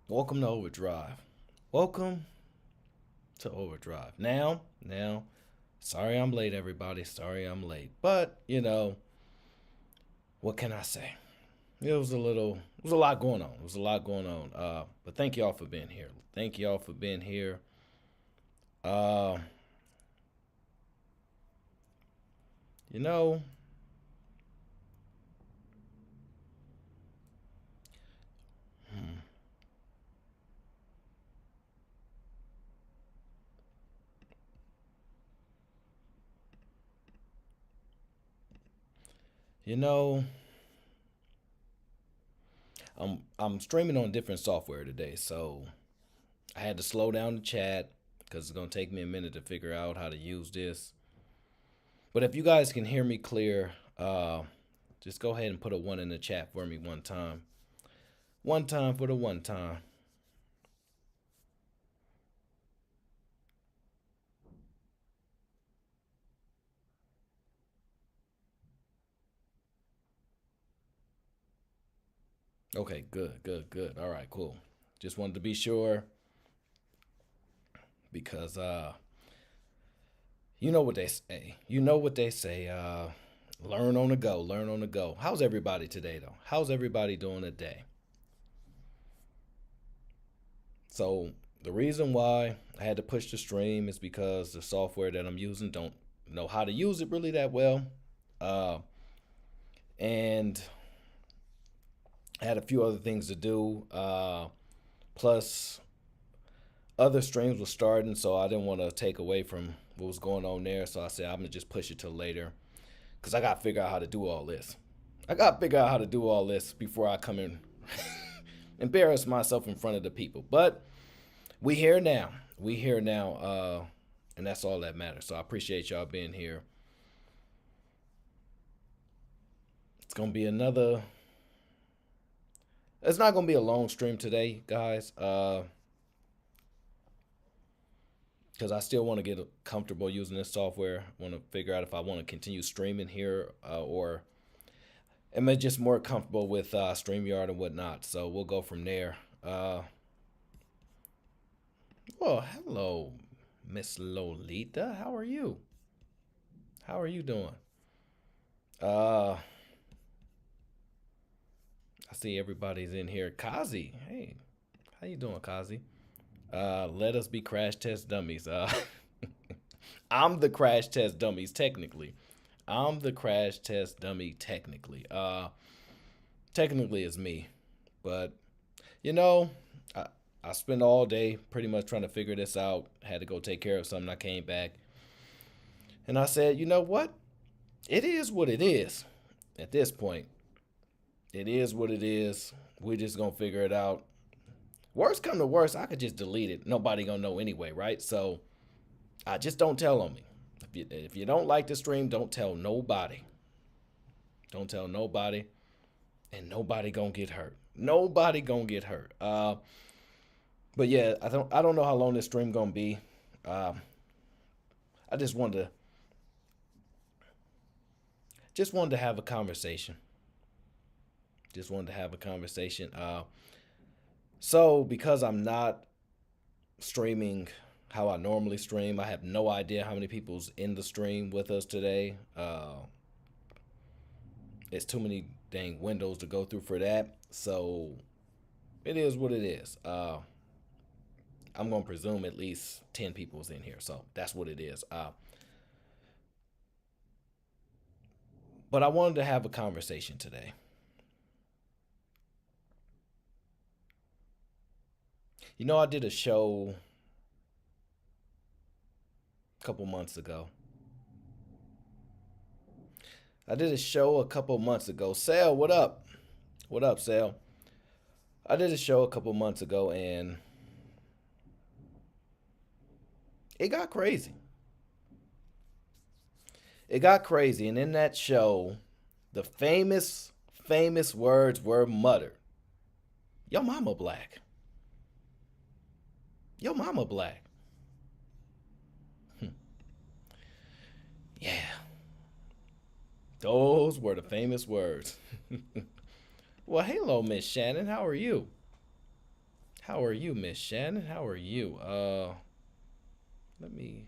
Welcome to Overdrive. Welcome to Overdrive. Now, sorry I'm late, everybody. Sorry I'm late. But, what can I say? It was a lot going on. It was a lot going on. But thank y'all for being here. Thank y'all for being here. Uh, you know, hmm, you know, I'm streaming on different software today, so I had to slow down the chat because it's gonna take me a minute to figure out how to use this. But if you guys can hear me clear, just go ahead and put a one in the chat for me one time. One time for the one time. Okay, good, good, good. All right, cool. Just wanted to be sure because you know what they say. You know what they say. Learn on the go. Learn on the go. How's everybody today though? How's everybody doing today? So the reason why I had to push the stream is because the software that I'm using don't know how to use it really that well. Uh, and I had a few other things to do. Plus, other streams were starting, so I didn't want to take away from what was going on there. So I said I'm gonna just push it till later because I got to figure out how to do all this. I got to figure out how to do all this before I come in, embarrass myself in front of the people. But we here now. We here now, and that's all that matters. So I appreciate y'all being here. It's gonna be another. It's not gonna be a long stream today, guys. Because I still want to get comfortable using this software. Want to figure out if I want to continue streaming here or am I just more comfortable with StreamYard and whatnot. So we'll go from there. Well, hello, Miss Lolita. How are you? How are you doing? Uh, I see everybody's in here. Kazi, hey, how you doing, Kazi? Let us be crash test dummies. I'm the crash test dummies technically. I'm the crash test dummy technically. Technically it's me, but you know, I I spent all day pretty much trying to figure this out. Had to go take care of something. I came back and I said, you know what? It is what it is. At this point, it is what it is. We're just gonna figure it out. Worst come to worst, I could just delete it. Nobody gonna know anyway, right? So I just don't tell on me. If you don't like the stream, don't tell nobody. Don't tell nobody, and nobody gonna get hurt. Nobody gonna get hurt. But yeah, I don't know how long this stream gonna be. Um, I just wanted to have a conversation. Just wanted to have a conversation. So because I'm not streaming how I normally stream, I have no idea how many people's in the stream with us today. It's too many dang windows to go through for that. So it is what it is. I'm gonna presume at least 10 people's in here, so that's what it is. But I wanted to have a conversation today. I did a show a couple months ago. I did a show a couple months ago. Sal, what up? What up, Sal? I did a show a couple months ago and it got crazy. It got crazy, and in that show, the famous words were muttered. Yo mama black. Yo mama black. Hmm. Yeah, those were the famous words. Well, hello, Miss Shannon. How are you? How are you, Miss Shannon? How are you? Let me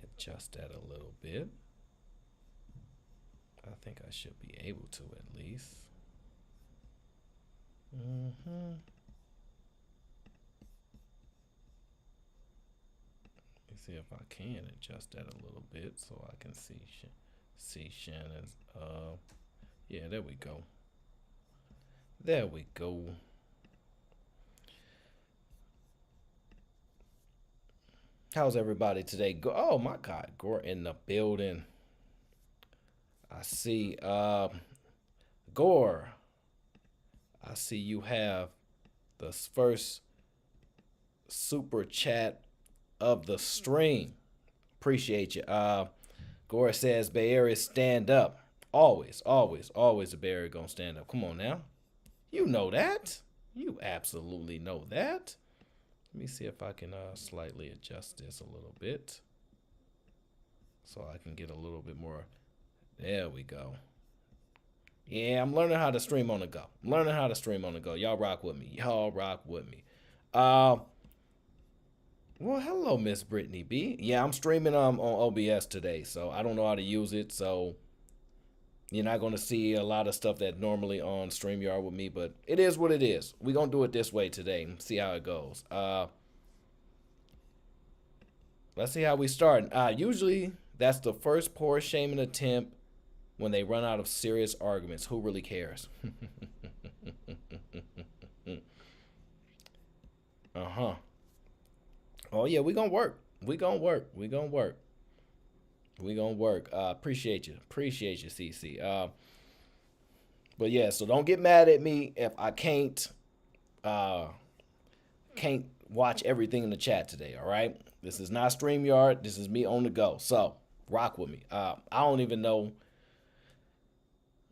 adjust that a little bit. I think I should be able to at least. Mm-hmm. Let me see if I can adjust that a little bit so I can see Shannon's. Yeah, there we go. There we go. How's everybody today? Oh my God, Gore in the building. I see. Gore. I see you have the first super chat of the stream. Appreciate you. Gore says Bay Area stand up. Always, always, always the Bay Area gonna stand up. Come on now. You know that. You absolutely know that. Let me see if I can slightly adjust this a little bit so I can get a little bit more. There we go. Yeah, I'm learning how to stream on the go. I'm learning how to stream on the go. Y'all rock with me. Y'all rock with me. Well, hello, Miss Brittany B. Yeah, I'm streaming on OBS today, so I don't know how to use it, so you're not gonna see a lot of stuff that normally on StreamYard with me, but it is what it is. We're gonna do it this way today and see how it goes. Let's see how we start. Usually that's the first poor shaming attempt when they run out of serious arguments. Who really cares? Uh-huh. Oh yeah, we gonna work. We gonna work. We gonna work. We gonna work. Appreciate you. Appreciate you, CC. But yeah, so don't get mad at me if I can't watch everything in the chat today, all right? This is not StreamYard. This is me on the go. So rock with me. I don't even know.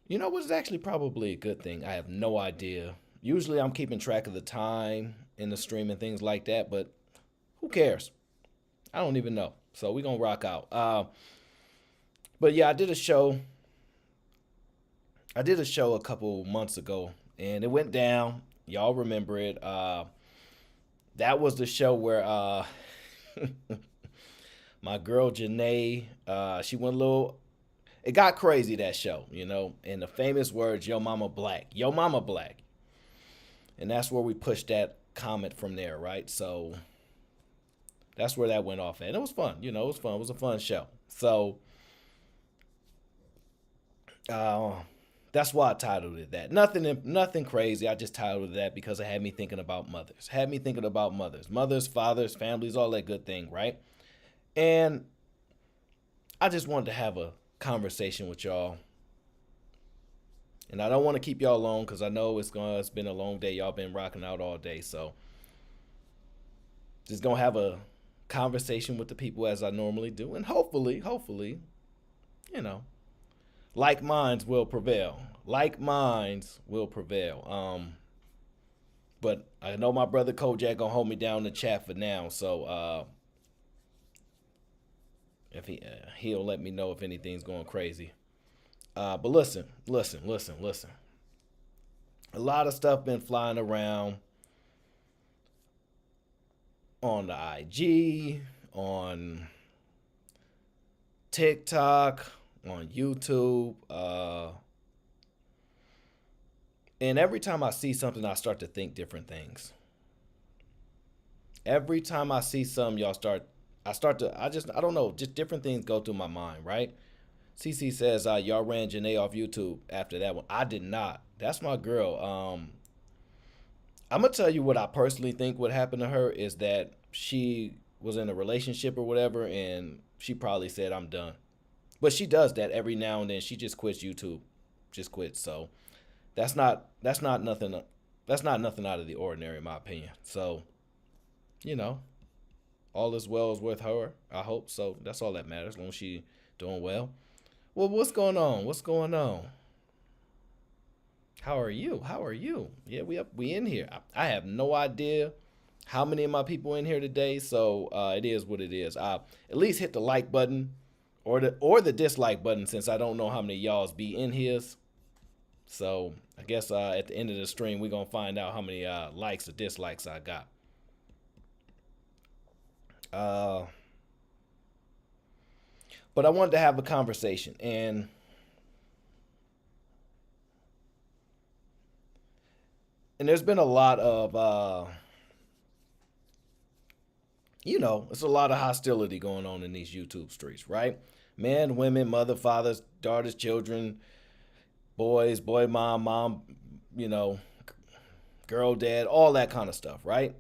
You know what's actually probably a good thing? I have no idea. Usually I'm keeping track of the time in the stream and things like that, but who cares? I don't even know. So we're going to rock out. But yeah, I did a show a couple months ago, and it went down. Y'all remember it. That was the show where my girl Janae, she went a little. It got crazy, that show, you know. And the famous words, "Yo mama black, yo mama black," and that's where we pushed that comment from there, right? So that's where that went off at. And it was fun, you know. It was fun. It was a fun show. So that's why I titled it that. Nothing crazy. I just titled it that because it had me thinking about mothers. Had me thinking about mothers, fathers, families, all that good thing, right? And I just wanted to have a conversation with y'all. And I don't want to keep y'all long because I know it's been a long day. Y'all been rocking out all day, so just gonna have a conversation with the people as I normally do, and hopefully, you know, like minds will prevail. Like minds will prevail. But I know my brother Kojak gonna hold me down in the chat for now, so if he'll let me know if anything's going crazy. But listen. A lot of stuff been flying around on the IG, on TikTok, on YouTube. And every time I see something, I start to think different things. Every time I see something, I don't know, just different things go through my mind, right? CC says, y'all ran Janae off YouTube after that one. I did not. That's my girl. I'm going to tell you what I personally think would happen to her is that she was in a relationship or whatever, and she probably said, I'm done. But she does that every now and then. She just quits YouTube. Just quits. So that's not nothing out of the ordinary, in my opinion. So, you know, all is well is with her. I hope so. That's all that matters, as long as she doing well. Well, what's going on? What's going on? How are you? How are you? Yeah, we in here. I have no idea how many of my people in here today, so it is what it is. At least hit the like button or the dislike button, since I don't know how many y'all's be in here. So I guess at the end of the stream, we're going to find out how many likes or dislikes I got. Uh, but I wanted to have a conversation. And there's been a lot of, it's a lot of hostility going on in these YouTube streets, right? Men, women, mother, fathers, daughters, children, boys, boy, mom, you know, girl, dad, all that kind of stuff, right?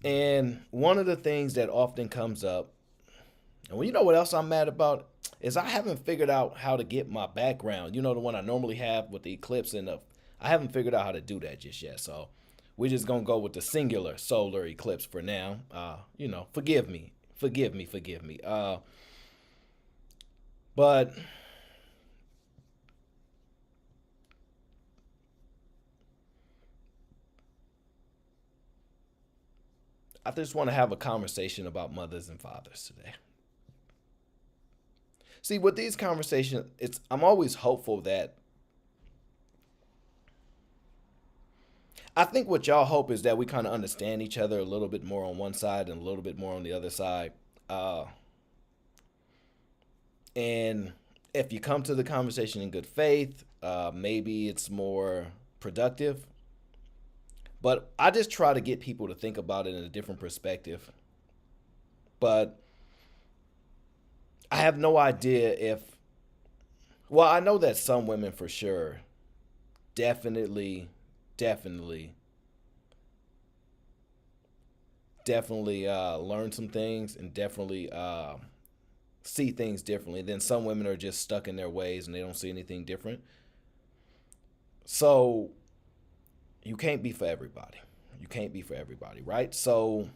And one of the things that often comes up, and well, you know what else I'm mad about? Is I haven't figured out how to get my background, the one I normally have with the eclipse and I haven't figured out how to do that just yet. So we're just gonna go with the singular solar eclipse for now. Forgive me, forgive me. But I just want to have a conversation about mothers and fathers today. See, with these conversations, I'm always hopeful that I think what y'all hope is that we kind of understand each other a little bit more on one side and a little bit more on the other side. And if you come to the conversation in good faith, maybe it's more productive. But I just try to get people to think about it in a different perspective. But I have no idea well, I know that some women for sure definitely, definitely, definitely learn some things and definitely see things differently. Then some women are just stuck in their ways and they don't see anything different. So you can't be for everybody. You can't be for everybody, right? So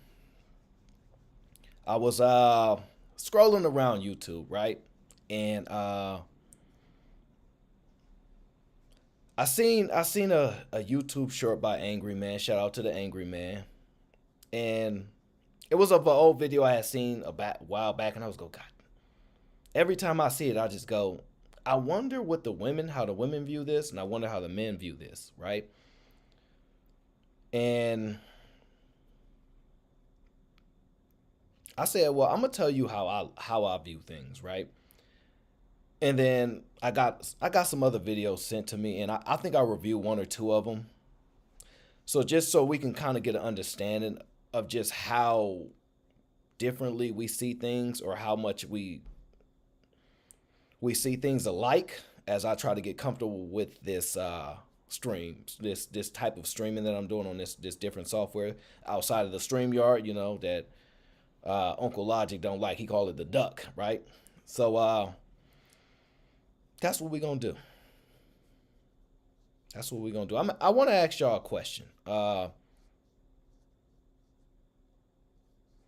I was scrolling around YouTube, right? And I seen a YouTube short by Angry Man. Shout out to the Angry Man. And it was of an old video I had seen a while back, and I was go, God. Every time I see it, I just go, I wonder how the women view this, and I wonder how the men view this, right? And I said, well, I'm gonna tell you how I view things, right? And then I got some other videos sent to me, and I think I'll review one or two of them. So just so we can kind of get an understanding of just how differently we see things, or how much we see things alike, as I try to get comfortable with this stream, this type of streaming that I'm doing on this different software outside of the StreamYard, that Uncle Logic don't like. He called it the duck, right? So that's what we're gonna do. That's what we're gonna do. I want to ask y'all a question. I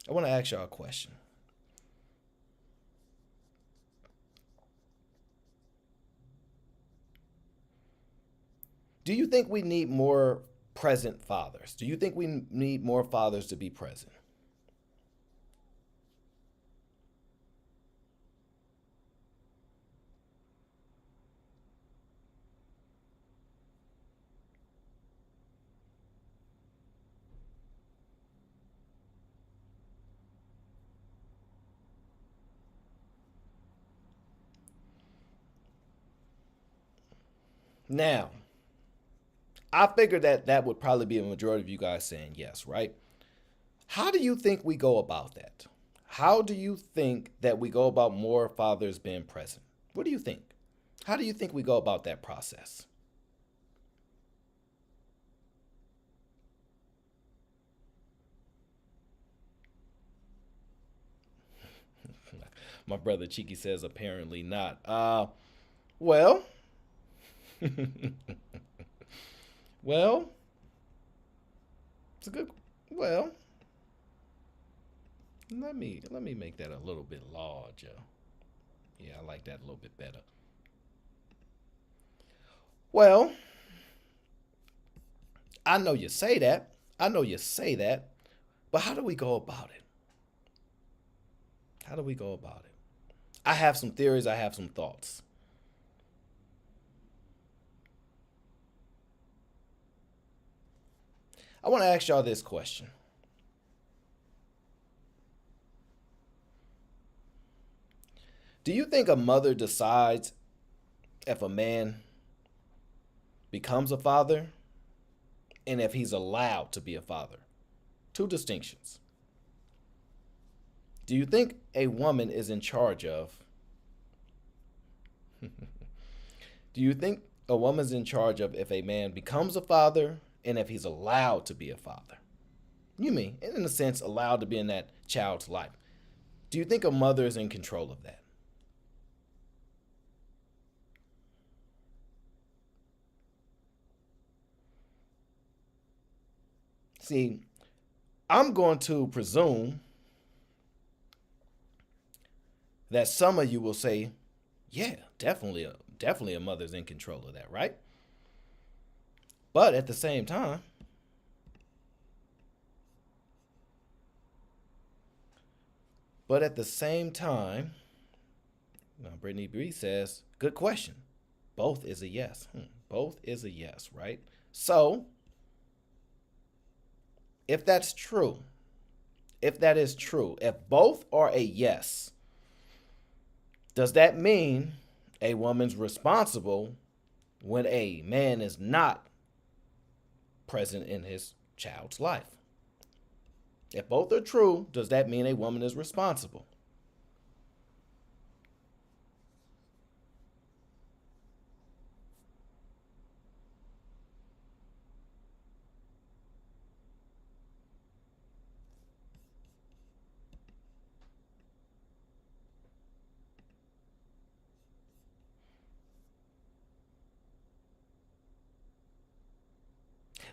want to ask y'all a question. Do you think we need more present fathers? Do you think we need more fathers to be present? Now, I figured that would probably be a majority of you guys saying yes, right? How do you think we go about that? How do you think that we go about more fathers being present? What do you think? How do you think we go about that process? My brother Cheeky says apparently not. Well, well, it's a good. Well, let me make that a little bit larger. Yeah, I like that a little bit better. Well, I know you say that. I know you say that. But how do we go about it? How do we go about it? I have some theories. I have some thoughts. I want to ask y'all this question. Do you think a mother decides if a man becomes a father and if he's allowed to be a father? Two distinctions. Do you think a woman is in charge of? Do you think a woman's in charge of if a man becomes a father and if he's allowed to be a father? You mean, in a sense, allowed to be in that child's life. Do you think a mother is in control of that? See, I'm going to presume that some of you will say, yeah, definitely a mother's in control of that, right? But at the same time, but at the same time, now Brittany B says, good question. Both is a yes. Both is a yes, right? So, if that's true, if that is true, if both are a yes, does that mean a woman's responsible when a man is not present in his child's life? If both are true, does that mean a woman is responsible?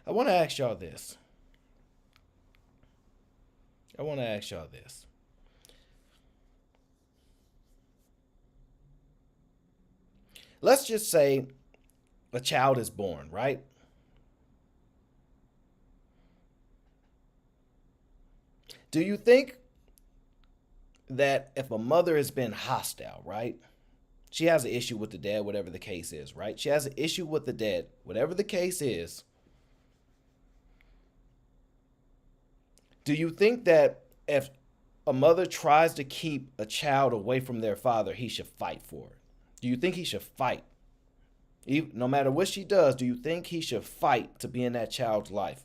I want to ask y'all this. I want to ask y'all this. Let's just say a child is born, right? Do you think that if a mother has been hostile, right? She has an issue with the dad, whatever the case is, right? She has an issue with the dad, whatever the case is. Do you think that if a mother tries to keep a child away from their father, he should fight for it? Do you think he should fight? No matter what she does, do you think he should fight to be in that child's life?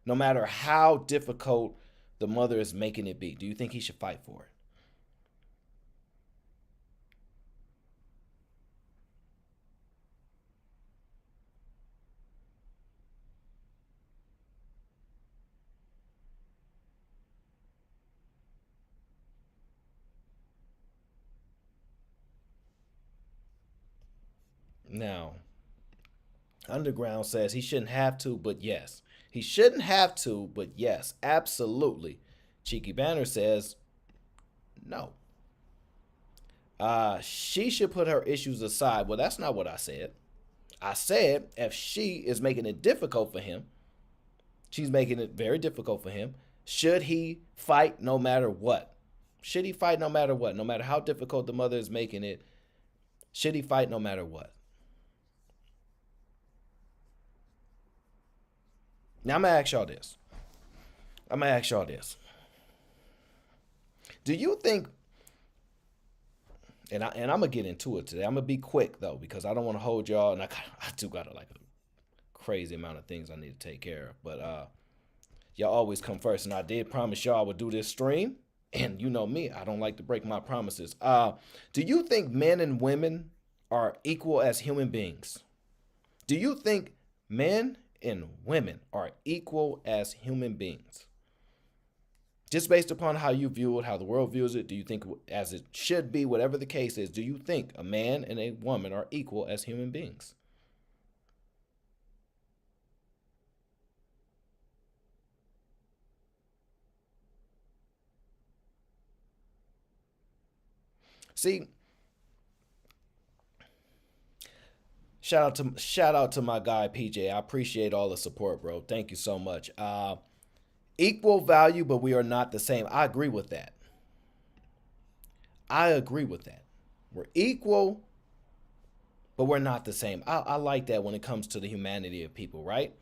No matter how difficult the mother is making it be, do you think he should fight for it? Now, Underground says he shouldn't have to, but yes. He shouldn't have to, but yes, absolutely. Cheeky Banner says no. She should put her issues aside. Well, that's not what I said. I said if she is making it difficult for him, she's making it very difficult for him. Should he fight no matter what? Should he fight no matter what? No matter how difficult the mother is making it, should he fight no matter what? Now I'm gonna ask y'all this. I'm gonna ask y'all this. Do you think I'm gonna get into it today. I'm gonna be quick though because I don't want to hold y'all, and I do got like a crazy amount of things I need to take care of. But y'all always come first, and I did promise y'all I would do this stream, and you know me, I don't like to break my promises. Do you think men and women are equal as human beings? Do you think men and women are equal as human beings? Just based upon how you view it, how the world views it, do you think as it should be, whatever the case is, do you think a man and a woman are equal as human beings? See, shout out to my guy PJ. I appreciate all the support, bro. Thank you so much. Equal value, but we are not the same. I agree with that. I agree with that. We're equal, but we're not the same. I like that when it comes to the humanity of people, right?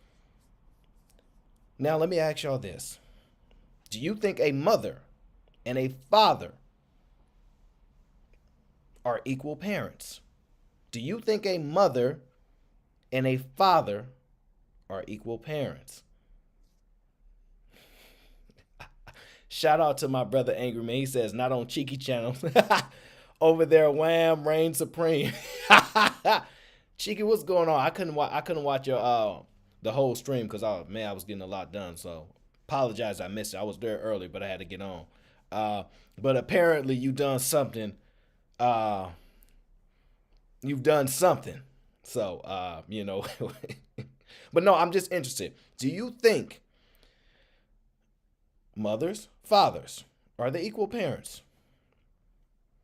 Now, let me ask y'all this. Do you think a mother and a father are equal parents? Do you think a mother and a father are equal parents? Shout out to my brother Angry Man. He says, not on Cheeky Channel. Over there, wham, reign supreme. Cheeky, what's going on? I couldn't watch your the whole stream because I was getting a lot done. So apologize I missed it. I was there early, but I had to get on. Uh, but apparently you done something. Uh, you've done something. So but no, I'm just interested. Do you think mothers, fathers, are they equal parents?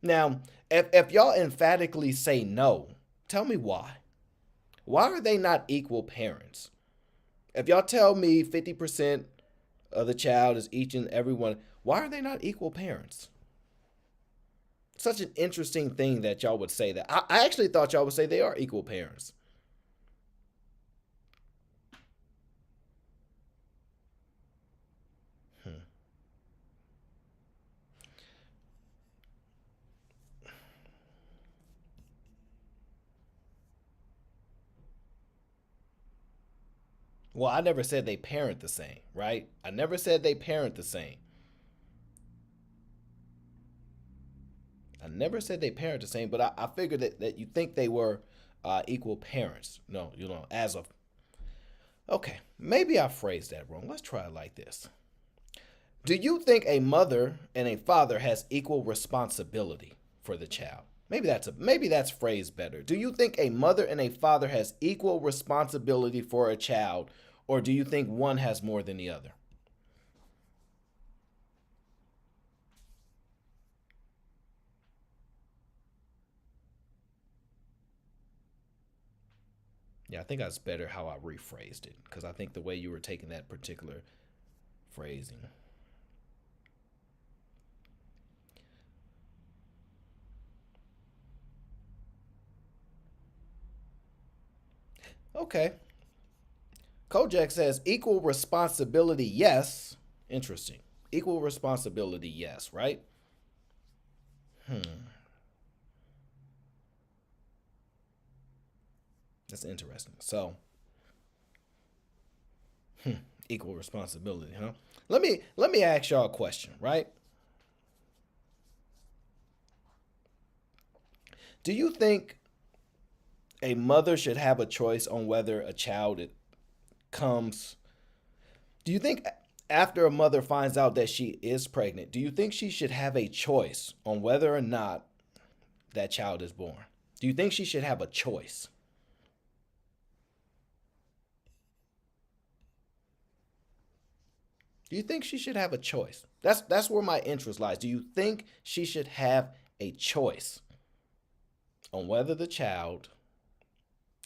Now, if y'all emphatically say no, tell me why. Why are they not equal parents? If y'all tell me 50% of the child is each and every one, why are they not equal parents? Such an interesting thing that y'all would say that. I actually thought y'all would say they are equal parents. Hmm. Well, I never said they parent the same, right? I never said they parent the same. I never said they parent the same, but I figured that you think they were equal parents. No, as of. Okay, maybe I phrased that wrong. Let's try it like this. Do you think a mother and a father has equal responsibility for the child? Maybe that's phrased better. Do you think a mother and a father has equal responsibility for a child, or do you think one has more than the other? Yeah, I think that's better how I rephrased it because I think the way you were taking that particular phrasing. Okay. Kojak says equal responsibility, yes. Interesting. Equal responsibility, yes, right? Hmm. That's interesting. So, equal responsibility, huh? Let me ask y'all a question, right? Do you think a mother should have a choice on whether a child comes? Do you think after a mother finds out that she is pregnant, do you think she should have a choice on whether or not that child is born? Do you think she should have a choice? Do you think she should have a choice? That's where my interest lies. Do you think she should have a choice on whether the child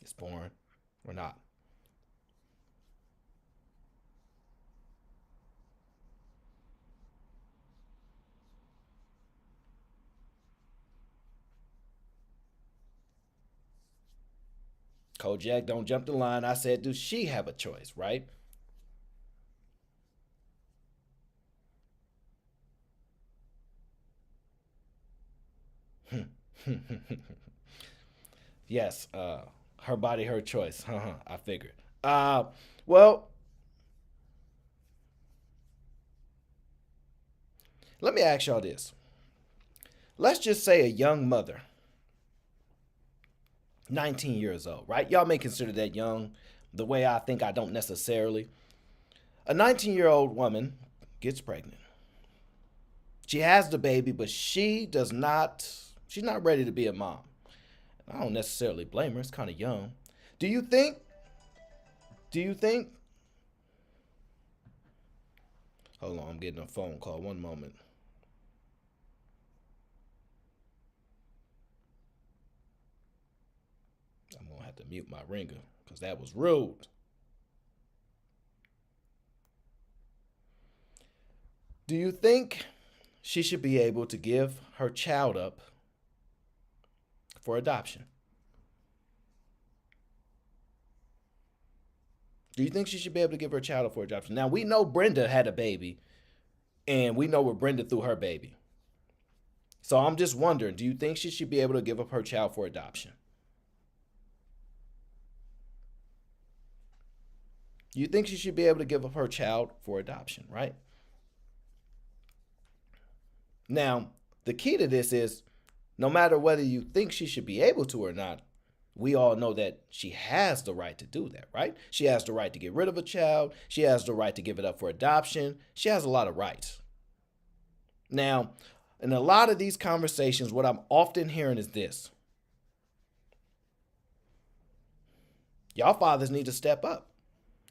is born or not? Kojak, don't jump the line. I said, does she have a choice, right? Yes, her body, her choice. I figured. Well, let me ask y'all this. Let's just say a young mother, 19 years old, right? Y'all may consider that young. The way I think I don't necessarily. A 19-year-old woman gets pregnant. She has the baby, but she's not ready to be a mom. I don't necessarily blame her. It's kind of young. Do you think, do you think, hold on, I'm getting a phone call. One moment. I'm going to have to mute my ringer because that was rude. Do you think she should be able to give her child up for adoption? Do you think she should be able to give her child up for adoption? Now, we know Brenda had a baby, and we know where Brenda threw her baby. So I'm just wondering, do you think she should be able to give up her child for adoption? You think she should be able to give up her child for adoption, right? Now, the key to this is no matter whether you think she should be able to or not, we all know that she has the right to do that, right? She has the right to get rid of a child. She has the right to give it up for adoption. She has a lot of rights. Now, in a lot of these conversations, what I'm often hearing is this: y'all fathers need to step up.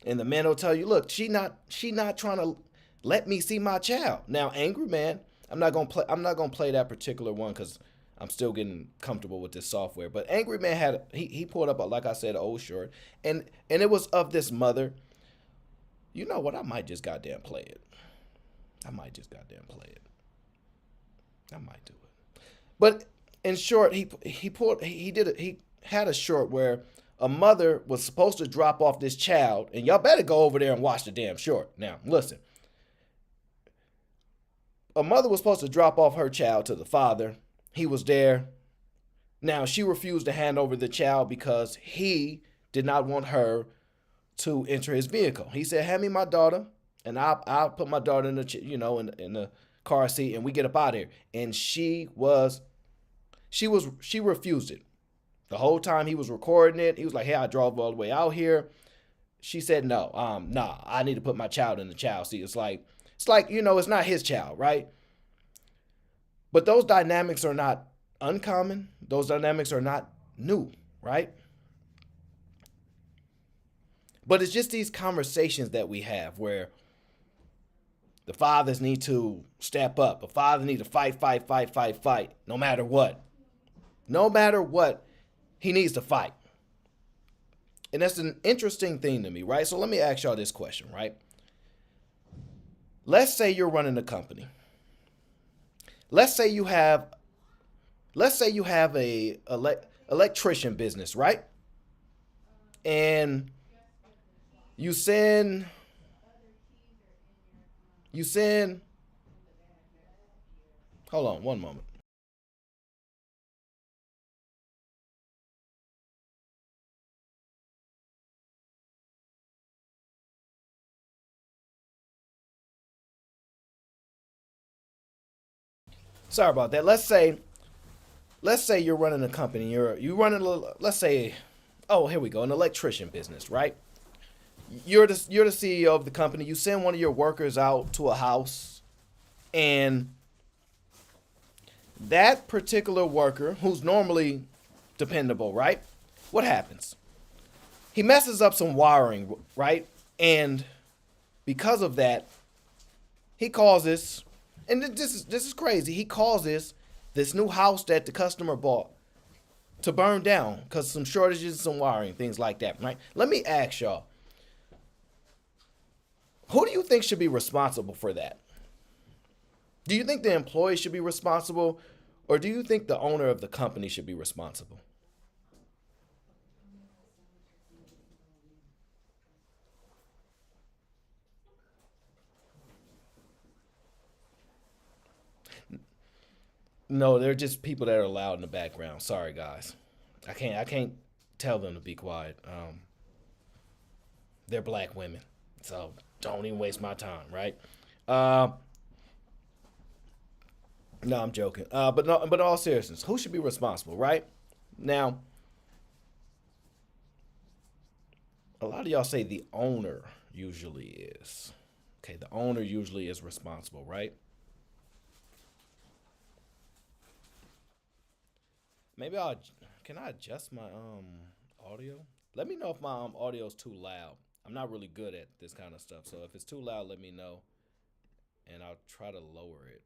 And the man will tell you, look, she not trying to let me see my child. Now, angry man, I'm not gonna play that particular one because I'm still getting comfortable with this software. But angry man he pulled up, like I said, an old short, and it was of this mother. You know what? I might just goddamn play it. I might just goddamn play it. I might do it. But in short, he had a short where a mother was supposed to drop off this child, and y'all better go over there and watch the damn short. Now, listen. A mother was supposed to drop off her child to the father. He was there. Now, she refused to hand over the child because he did not want her to enter his vehicle. He said, "Hand me my daughter, and I'll put my daughter in the in the car seat, and we get up out of here." And she refused it. The whole time he was recording it, he was like, "Hey, I drove all the way out here." She said, "No, nah, I need to put my child in the child seat." It's like it's not his child, right? But those dynamics are not uncommon. Those dynamics are not new, right? But it's just these conversations that we have where the fathers need to step up. The father need to fight, fight, fight, fight, fight, no matter what. No matter what, he needs to fight. And that's an interesting thing to me, right? So let me ask y'all this question, right? Let's say you're running a company. Let's say you have a electrician business, right? And you send you send hold on one moment. Sorry about that. Let's say you're running a company. You running a little, let's say, oh, here we go, an electrician business, right? You're the CEO of the company. You send one of your workers out to a house, and that particular worker, who's normally dependable, right? What happens? He messes up some wiring, right? And because of that, he causes, and this is crazy. He causes this new house that the customer bought to burn down because some shortages, some wiring, things like that, right? Let me ask y'all, who do you think should be responsible for that? Do you think the employee should be responsible, or do you think the owner of the company should be responsible? No, they're just people that are loud in the background. Sorry, guys. I can't tell them to be quiet. They're black women, so don't even waste my time, right? Uh, no, I'm joking. But no, but in all seriousness, who should be responsible, right? Now, a lot of y'all say the owner usually is. Okay, the owner usually is responsible, right? Maybe I'll can I adjust my audio? Let me know if my audio is too loud. I'm not really good at this kind of stuff, so if it's too loud, let me know, and I'll try to lower it.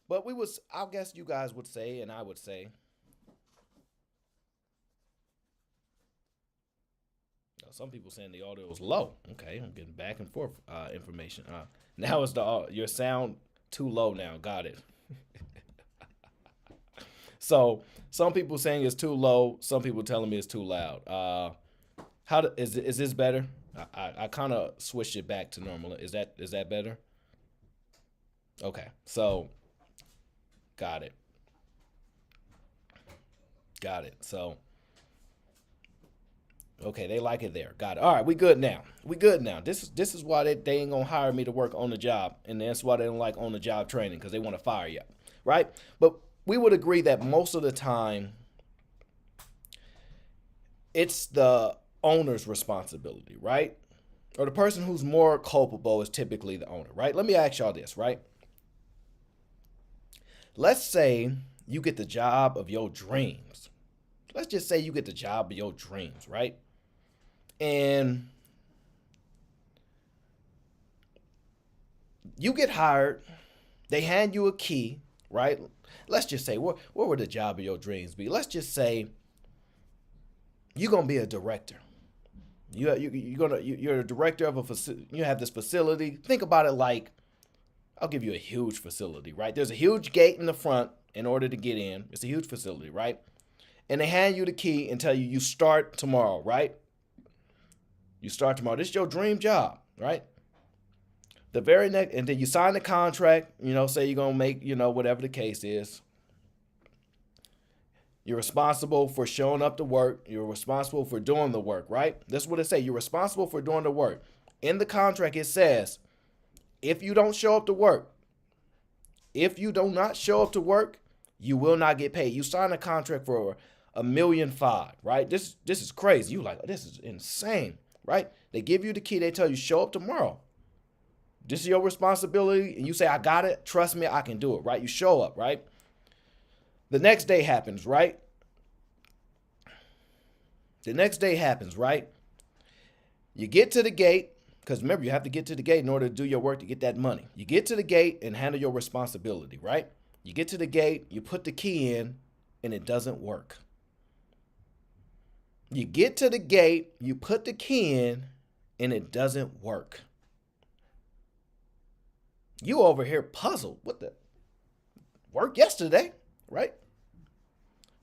But I guess you guys would say, and I would say, some people saying the audio is low. Okay, I'm getting back and forth information. Now it's your sound too low now. Got it. So some people saying it's too low. Some people telling me it's too loud. Is this better? I kind of switched it back to normal. Is that better? Okay. So got it. Got it. So okay, they like it there. Got it. All right, we good now. We good now. This is why they ain't gonna hire me to work on the job, and that's why they don't like on the job training because they want to fire you, right? But we would agree that most of the time it's the owner's responsibility, right? Or the person who's more culpable is typically the owner, right? Let me ask y'all this, right? Let's say you get the job of your dreams. Let's just say you get the job of your dreams, right? And you get hired, they hand you a key, right? Let's just say, what would the job of your dreams be? Let's just say you're gonna be a director. You're a director of a facility. You have this facility. Think about it like, I'll give you a huge facility, right? There's a huge gate in the front in order to get in. It's a huge facility, right? And they hand you the key and tell you start tomorrow, right? You start tomorrow. This is your dream job, right? The very next, and then you sign the contract, say you're going to make, whatever the case is. You're responsible for showing up to work. You're responsible for doing the work, right? That's what it says. You're responsible for doing the work. In the contract, it says, if you don't show up to work, if you do not show up to work, you will not get paid. You sign a contract for $1.5 million, right? This is crazy. You like, this is insane, right? They give you the key. They tell you show up tomorrow. This is your responsibility. And you say, I got it. Trust me, I can do it, right? You show up, right? The next day happens, right? The next day happens, right? You get to the gate, because remember, you have to get to the gate in order to do your work to get that money. You get to the gate and handle your responsibility, right? You get to the gate, you put the key in, and it doesn't work. You get to the gate, you put the key in, and it doesn't work. You over here puzzled. What the? Work yesterday, right?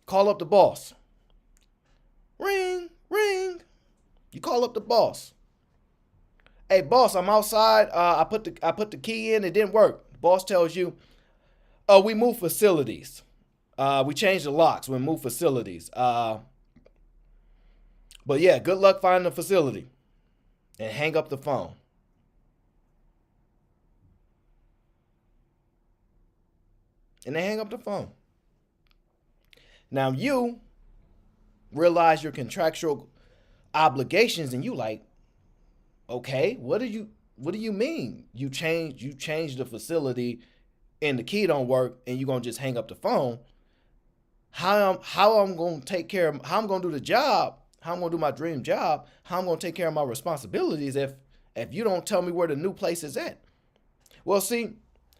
Call up the boss. Ring, ring. You call up the boss. Hey, boss, I'm outside. I put the key in. It didn't work. The boss tells you, oh, we moved facilities. We changed the locks. We moved facilities. But yeah, good luck finding the facility. And hang up the phone. And they hang up the phone. Now you realize your contractual obligations, and you like, okay, what do you mean? You change the facility, and the key don't work, and you gonna just hang up the phone? How I'm gonna take care of? How I'm gonna do the job? How I'm gonna do my dream job? How I'm gonna take care of my responsibilities if you don't tell me where the new place is at? Well, see,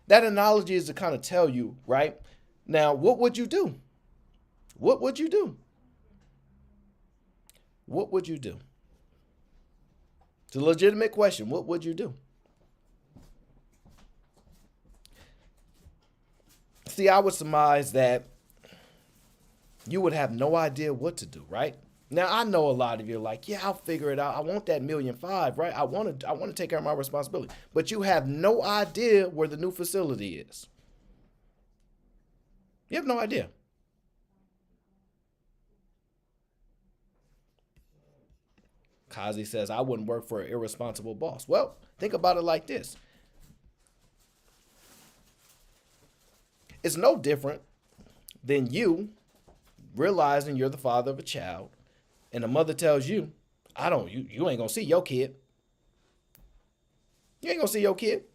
that analogy is to kind of tell you, right? Now, what would you do? What would you do? What would you do? It's a legitimate question. What would you do? See, I would surmise that you would have no idea what to do, right? Now, I know a lot of you are like, yeah, I'll figure it out. I want that $1.5 million, right? I want to take care of my responsibility. But you have no idea where the new facility is. You have no idea. Kazi says, I wouldn't work for an irresponsible boss. Well, think about it like this. It's no different than you realizing you're the father of a child, and the mother tells you, you ain't gonna see your kid. You ain't gonna see your kid.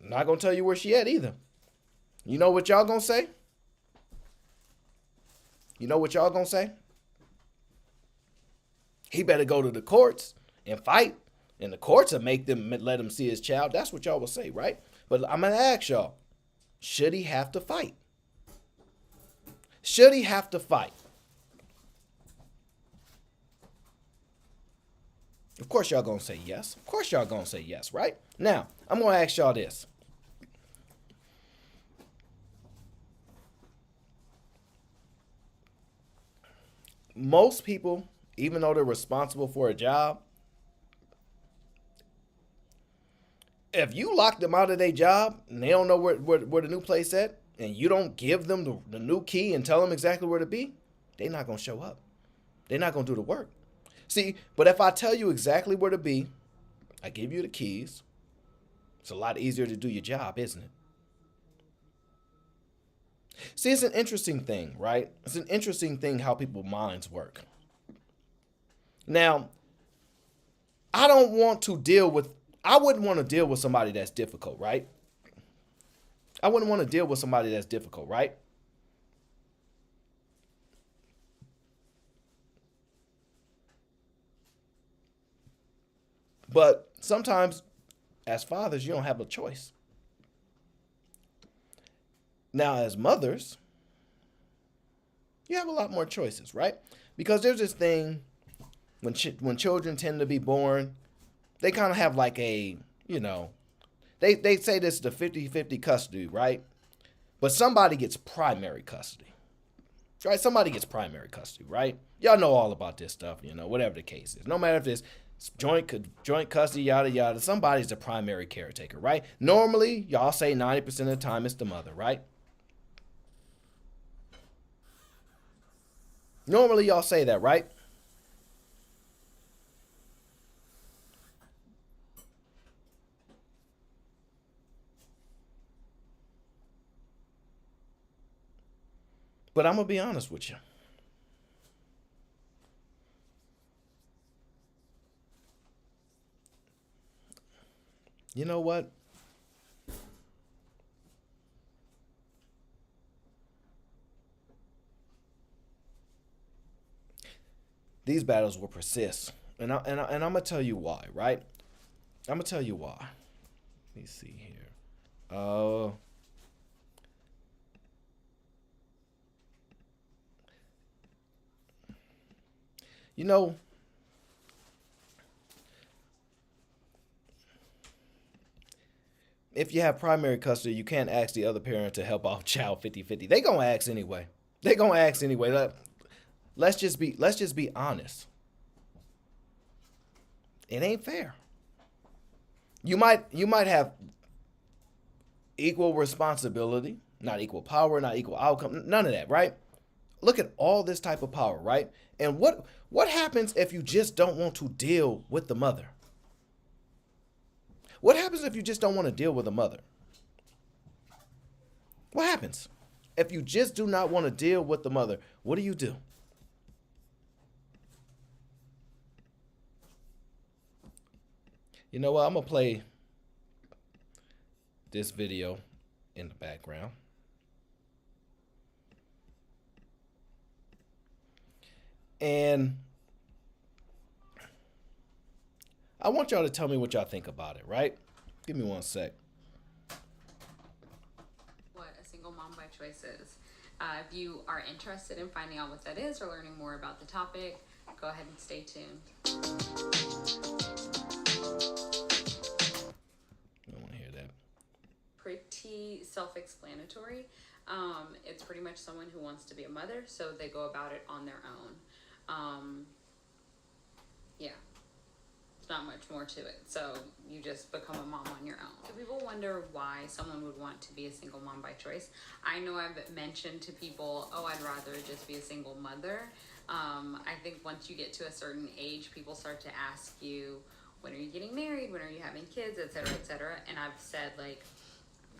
I'm not gonna tell you where she at either. You know what y'all gonna say? You know what y'all gonna say? He better go to the courts and fight, and the courts will let him see his child. That's what y'all will say, right? But I'm gonna ask y'all, should he have to fight? Should he have to fight? Of course y'all gonna say yes. Of course y'all gonna say yes, right? Now, I'm gonna ask y'all this. Most people, even though they're responsible for a job, if you lock them out of their job and they don't know where the new place at, and you don't give them the new key and tell them exactly where to be, they're not gonna show up. They're not gonna do the work. See, but if I tell you exactly where to be, I give you the keys. It's a lot easier to do your job, isn't it? See, it's an interesting thing, right? It's an interesting thing how people's minds work. Now, I don't want to deal with, I wouldn't want to deal with somebody that's difficult, right? I wouldn't want to deal with somebody that's difficult, right? But sometimes, as fathers, you don't have a choice. Now, as mothers, you have a lot more choices, right? Because there's this thing when children tend to be born, they kind of have like a, you know, they say this is the 50-50 custody, right? But somebody gets primary custody, right? Somebody gets primary custody, right? Y'all know all about this stuff, whatever the case is. No matter if it's joint custody, yada yada, somebody's the primary caretaker, right? Normally, y'all say 90% of the time it's the mother, right? Normally, y'all say that, right? But I'm gonna be honest with you. You know what? These battles will persist, and I'm gonna tell you why, right? I'm gonna tell you why. Let me see here. Uh, you know, if you have primary custody, you can't ask the other parent to help out child 50-50. They gonna ask anyway. They gonna ask anyway. Let's just be honest. It ain't fair. You might have equal responsibility, not equal power, not equal outcome, none of that, right? Look at all this type of power, right? And what happens if you just don't want to deal with the mother? What happens if you just don't want to deal with the mother? What happens? If you just do not want to deal with the mother, what do you do? You know what? I'm going to play this video in the background. And I want y'all to tell me what y'all think about it, right? Give me one sec. What a single mom by choice is. If you are interested in finding out what that is or learning more about the topic, go ahead and stay tuned. I don't want to hear that. Pretty self-explanatory. It's pretty much someone who wants to be a mother, so they go about it on their own. Yeah, it's not much more to it. So you just become a mom on your own. So people wonder why someone would want to be a single mom by choice. I know I've mentioned to people, oh, I'd rather just be a single mother. I think once you get to a certain age, people start to ask you, when are you getting married? When are you having kids? Et cetera, et cetera. And I've said, like,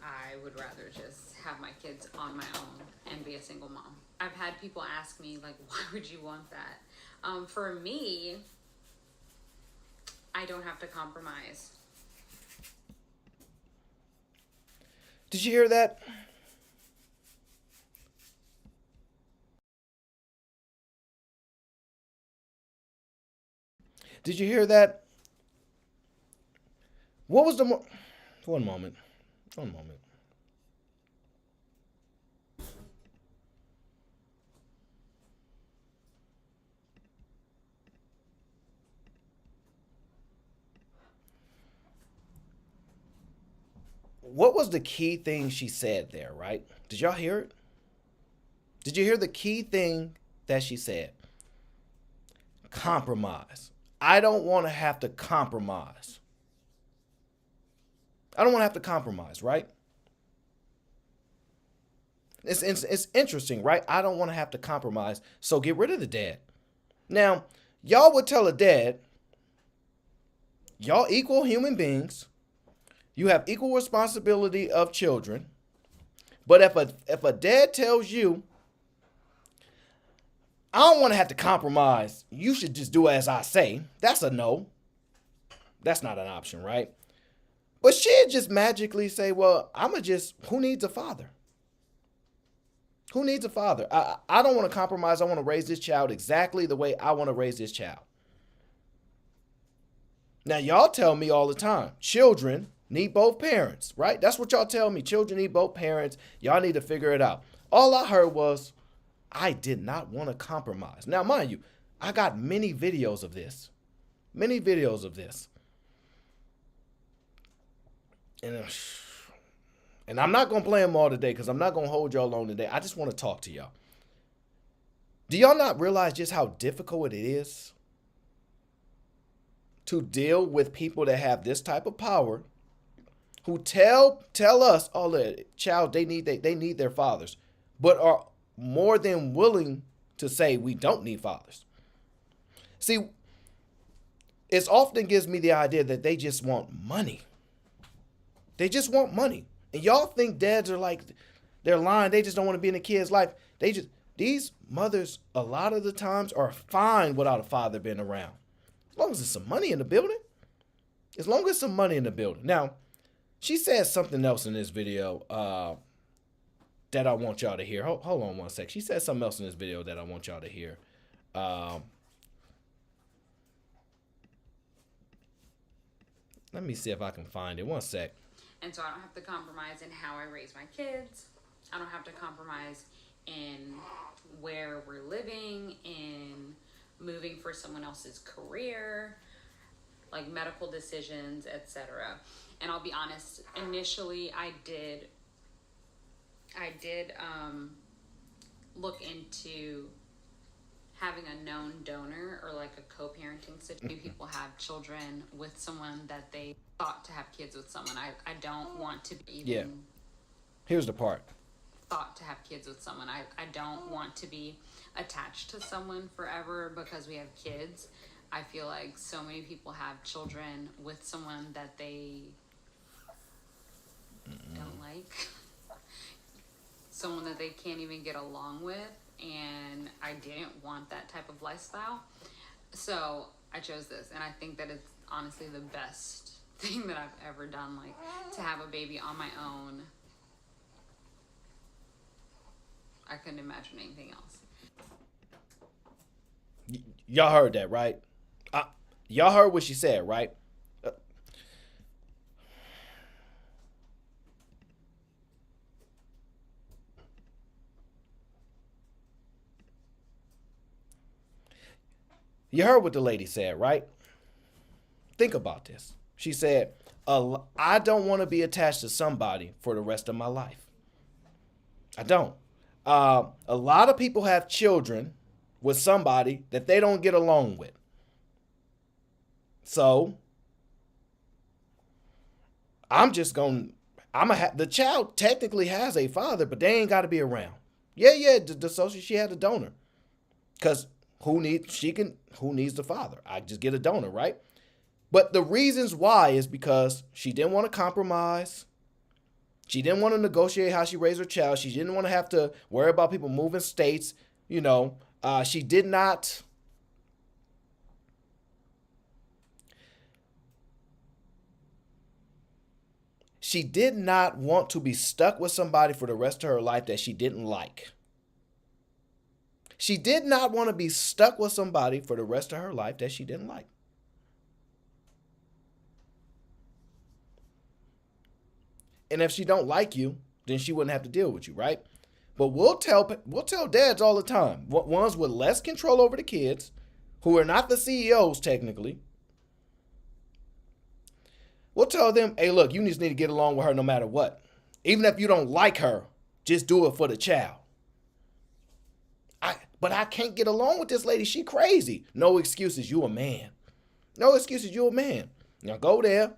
I would rather just have my kids on my own and be a single mom. I've had people ask me, like, why would you want that? For me, I don't have to compromise. Did you hear that? Did you hear that? What was the one moment? One moment. What was the key thing she said there, right? Did y'all hear it? Did you hear the key thing that she said? compromise. I don't want to have to compromise. I don't want to have to compromise, right? It's interesting, right? I don't want to have to compromise, so get rid of the dad. Now, y'all would tell a dad, y'all equal human beings. You have equal responsibility of children. But if a dad tells you, I don't want to have to compromise, you should just do as I say, that's a no. That's not an option, right? But she'd just magically say, well, who needs a father? Who needs a father? I don't want to compromise. I want to raise this child exactly the way I want to raise this child. Now, y'all tell me all the time, children need both parents, right? That's what y'all tell me. Children need both parents. Y'all need to figure it out. All I heard was, I did not want to compromise. Now, mind you, I got many videos of this. Many videos of this. And I'm not going to play them all today because I'm not going to hold y'all long today. I just want to talk to y'all. Do y'all not realize just how difficult it is to deal with people that have this type of power, who tell us, oh, the child, they need their fathers, but are more than willing to say we don't need fathers? See, it often gives me the idea that they just want money. They just want money. And y'all think dads are like, they're lying. They just don't want to be in a kid's life. These mothers, a lot of the times, are fine without a father being around. As long as there's some money in the building. As long as some money in the building. Now, she said something else in this video that I want y'all to hear. Hold on one sec. She said something else in this video that I want y'all to hear. Let me see if I can find it. One sec. And so I don't have to compromise in how I raise my kids. I don't have to compromise in where we're living, in moving for someone else's career, like medical decisions, etc. And I'll be honest, initially I did look into having a known donor or like a co-parenting situation. People have children with someone that they thought to have kids with someone. I don't want to be even... Yeah. Here's the part. Thought to have kids with someone. I don't want to be attached to someone forever because we have kids. I feel like so many people have children with someone that they don't like. Someone that they can't even get along with. And I didn't want that type of lifestyle. So I chose this. And I think that it's honestly the best thing that I've ever done. Like, to have a baby on my own. I couldn't imagine anything else. Y'all heard that, right? Y'all heard what she said, right? You heard what the lady said, right? Think about this. She said, I don't want to be attached to somebody for the rest of my life. I don't. A lot of people have children with somebody that they don't get along with. So, the child technically has a father, but they ain't got to be around. Yeah, the social, she had a donor. Because who needs the father? I just get a donor, right? But the reasons why is because she didn't want to compromise. She didn't want to negotiate how she raised her child. She didn't want to have to worry about people moving states. She did not. She did not want to be stuck with somebody for the rest of her life that she didn't like. She did not want to be stuck with somebody for the rest of her life that she didn't like. And if she don't like you, then she wouldn't have to deal with you, right? But we'll tell dads all the time, ones with less control over the kids, who are not the CEOs technically. We'll tell them, hey, look, you just need to get along with her no matter what. Even if you don't like her, just do it for the child. But I can't get along with this lady. She crazy. No excuses. You a man. No excuses. You a man. Now go there.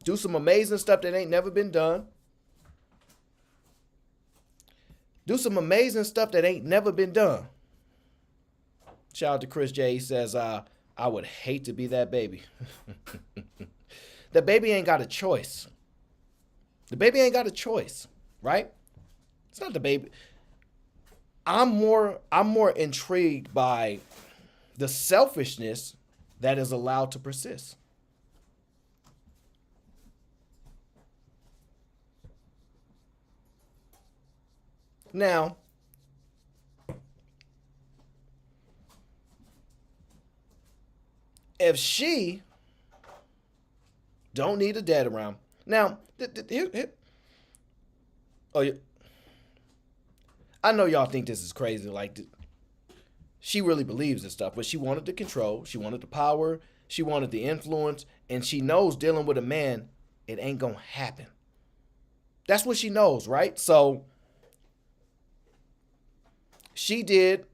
Do some amazing stuff that ain't never been done. Do some amazing stuff that ain't never been done. Shout out to Chris J. He says, I would hate to be that baby. The baby ain't got a choice. The baby ain't got a choice, right? It's not the baby. I'm more intrigued by the selfishness that is allowed to persist. Now, if she don't need a dad around, now, I know y'all think this is crazy. Like, she really believes this stuff, but she wanted the control, she wanted the power, she wanted the influence, and she knows dealing with a man, it ain't gonna happen. That's what she knows, right? So she did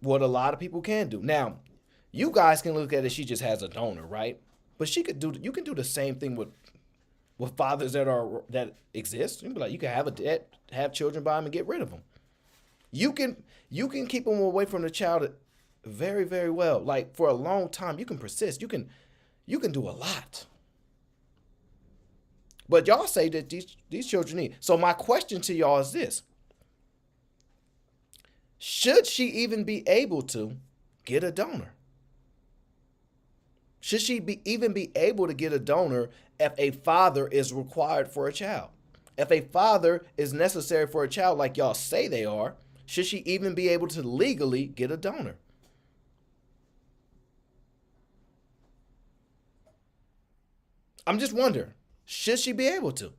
what a lot of people can do. Now, you guys can look at it, she just has a donor, right? But you can do the same thing with fathers that exist. You can be like, you can have children by them and get rid of them. You can keep them away from the child very, very well. Like for a long time, you can persist. You can do a lot. But y'all say that these children need. So my question to y'all is this: should she even be able to get a donor? Should she even be able to get a donor if a father is required for a child? If a father is necessary for a child like y'all say they are, should she even be able to legally get a donor? I'm just wondering, should she be able to?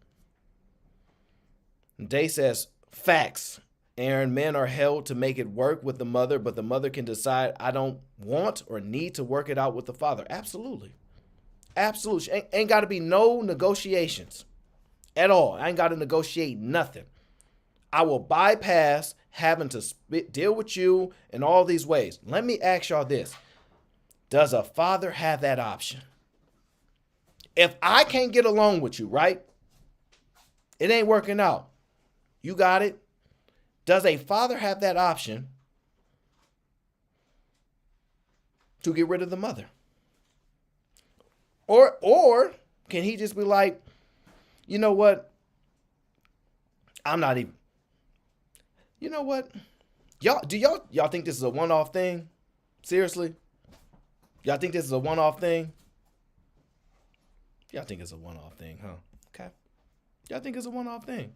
Day says, facts. Aaron, men are held to make it work with the mother, but the mother can decide, I don't want or need to work it out with the father. Absolutely. Absolutely. Ain't got to be no negotiations at all. I ain't got to negotiate nothing. I will bypass having to deal with you in all these ways. Let me ask y'all this. Does a father have that option? If I can't get along with you, right? It ain't working out. You got it? Does a father have that option to get rid of the mother? Or can he just be like, you know what? I'm not even. You know what? Y'all think this is a one-off thing? Seriously? Y'all think this is a one-off thing? Y'all think it's a one-off thing, huh? Okay. Y'all think it's a one-off thing?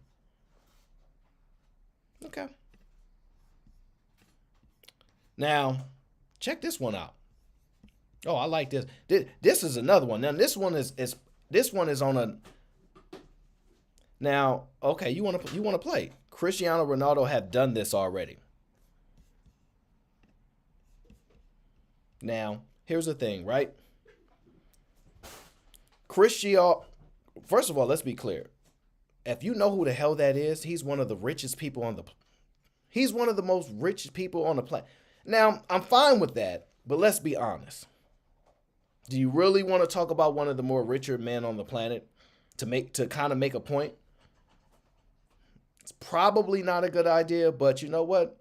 Okay. Now, check this one out. Oh, I like this. This is another one. Now, this one is on a. Now, okay, you want to play? Cristiano Ronaldo have done this already. Now, here's the thing, right? Cristiano. First of all, let's be clear. If you know who the hell that is, he's one of the richest people on the. He's one of the most richest people on the planet. Now, I'm fine with that, but let's be honest. Do you really want to talk about one of the more richer men on the planet to kind of make a point? It's probably not a good idea, but you know what?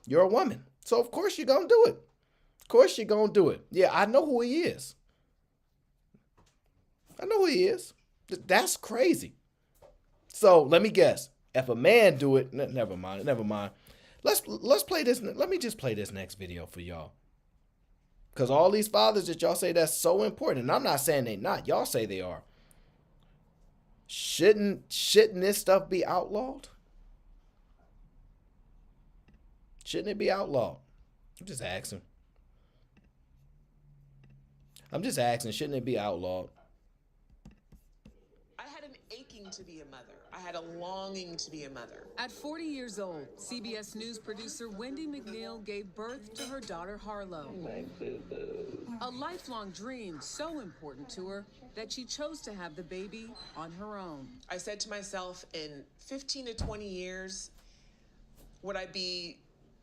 You're a woman, so of course you're gonna do it. Of course you're gonna do it. Yeah, I know who he is. I know who he is. That's crazy. So let me guess. If a man do it, never mind. Let's play this. Let me just play this next video for y'all. Because all these fathers that y'all say that's so important, and I'm not saying they not. Y'all say they are. Shouldn't this stuff be outlawed? Shouldn't it be outlawed? I'm just asking. Shouldn't it be outlawed? I had an aching to be a mother. I had a longing to be a mother. At 40 years old, CBS News producer Wendy McNeil gave birth to her daughter Harlow. A lifelong dream so important to her that she chose to have the baby on her own. I said to myself, in 15 to 20 years, would I be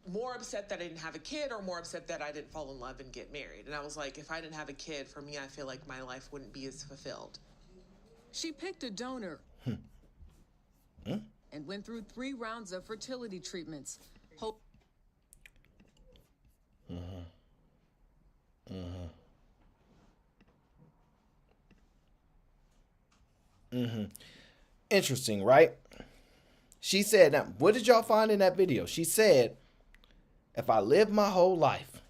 more upset that I didn't have a kid or more upset that I didn't fall in love and get married. And I was like, if I didn't have a kid, for me, I feel like my life wouldn't be as fulfilled. She picked a donor and went through 3 rounds of fertility treatments. Interesting, right? She said, now, what did y'all find in that video? She said, if I live my whole life,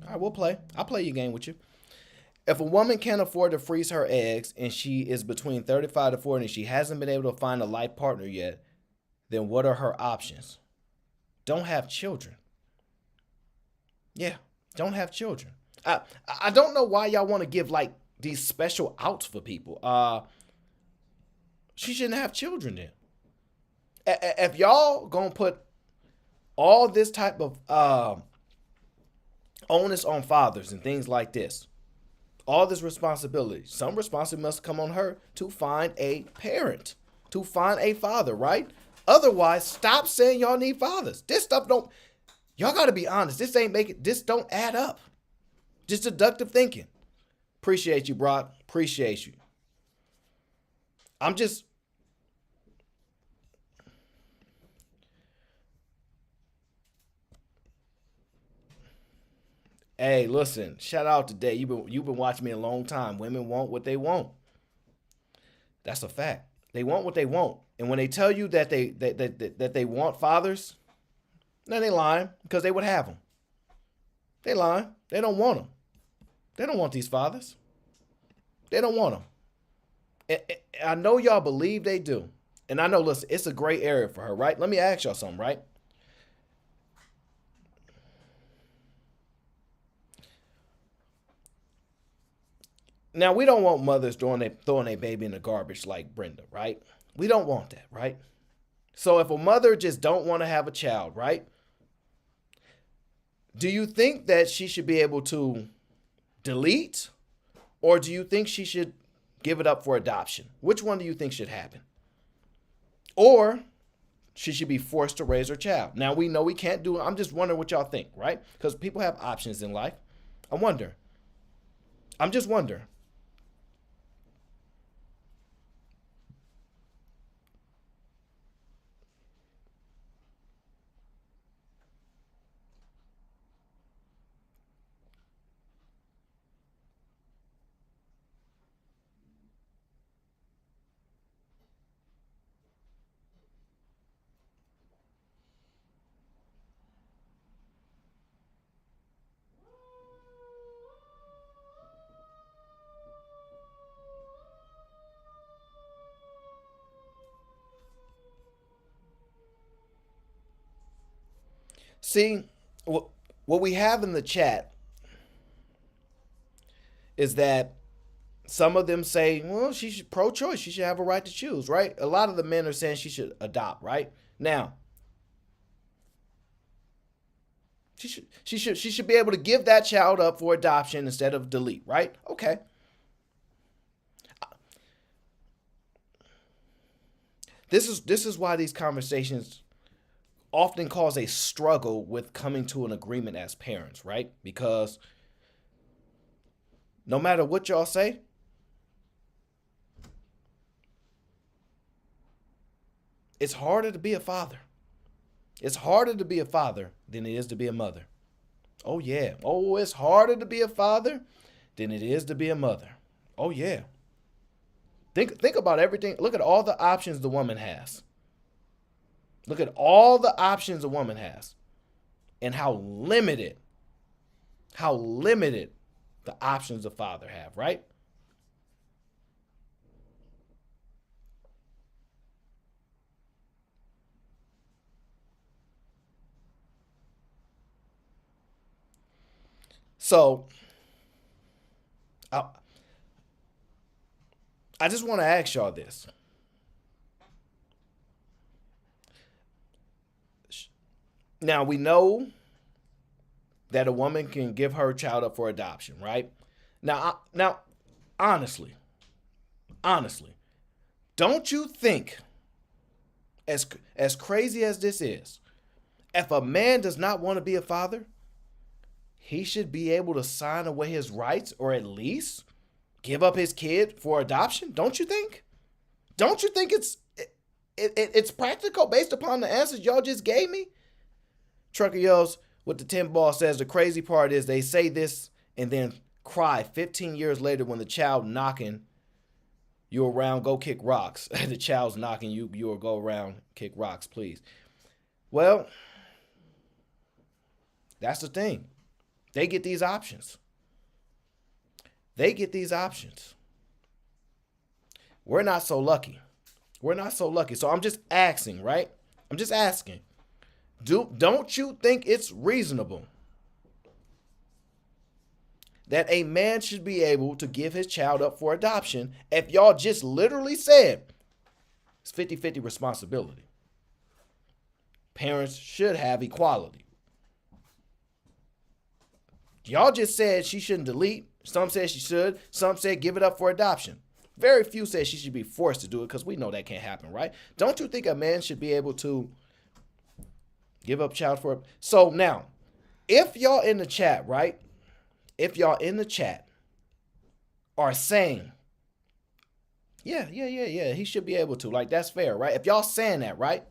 all right, we'll play. I'll play your game with you. If a woman can't afford to freeze her eggs and she is between 35 to 40 and she hasn't been able to find a life partner yet, then what are her options? Don't have children. Yeah, don't have children. I don't know why y'all want to give like these special outs for people. She shouldn't have children then. If y'all gonna put all this type of onus on fathers and things like this, all this responsibility, some responsibility must come on her to find a parent, to find a father, right? Otherwise, stop saying y'all need fathers. This stuff don't, y'all gotta be honest. This don't add up. Just deductive thinking. Appreciate you, Brock. Appreciate you. Hey, listen, shout out to Day. You've been watching me a long time. Women want what they want. That's a fact. They want what they want. And when they tell you that they want fathers, then they lying because they would have them. They lying. They don't want them. They don't want these fathers. They don't want them. I know y'all believe they do. And I know, listen, it's a gray area for her, right? Let me ask y'all something, right? Now, we don't want mothers throwing their baby in the garbage like Brenda, right? We don't want that, right? So if a mother just don't want to have a child, right? Do you think that she should be able to delete, or do you think she should give it up for adoption? Which one do you think should happen? Or she should be forced to raise her child. Now, we know we can't do it. I'm just wondering what y'all think, right? Because people have options in life. I'm just wondering. See, what we have in the chat is that some of them say, well, she should pro-choice. She should have a right to choose, right? A lot of the men are saying she should adopt, right? Now, she should be able to give that child up for adoption instead of delete, right? Okay. This is why these conversations often cause a struggle with coming to an agreement as parents, right? Because no matter what y'all say, it's harder to be a father. It's harder to be a father than it is to be a mother. Oh, yeah. Oh, it's harder to be a father than it is to be a mother. Oh, yeah. Think about everything. Look at all the options the woman has. Look at all the options a woman has and how limited the options a father have, right? So, I just want to ask y'all this. Now, we know that a woman can give her child up for adoption, right? Now, honestly, Honestly, don't you think, as crazy as this is, if a man does not want to be a father, he should be able to sign away his rights or at least give up his kid for adoption? Don't you think? Don't you think it's practical based upon the answers y'all just gave me? Trucker yells with the 10 ball says the crazy part is they say this and then cry 15 years later when the child knocking you around, go kick rocks. The child's knocking you, you'll go around, kick rocks, please. Well, that's the thing. They get these options. They get these options. We're not so lucky. We're not so lucky. So I'm just asking, right? I'm just asking. Don't you think it's reasonable that a man should be able to give his child up for adoption if y'all just literally said it's 50-50 responsibility? Parents should have equality. Y'all just said she shouldn't delete. Some said she should. Some said give it up for adoption. Very few said she should be forced to do it because we know that can't happen, right? Don't you think a man should be able to give up child for? So now, if y'all in the chat, right? If y'all in the chat are saying, yeah, he should be able to, like, that's fair, right? If y'all saying that, right?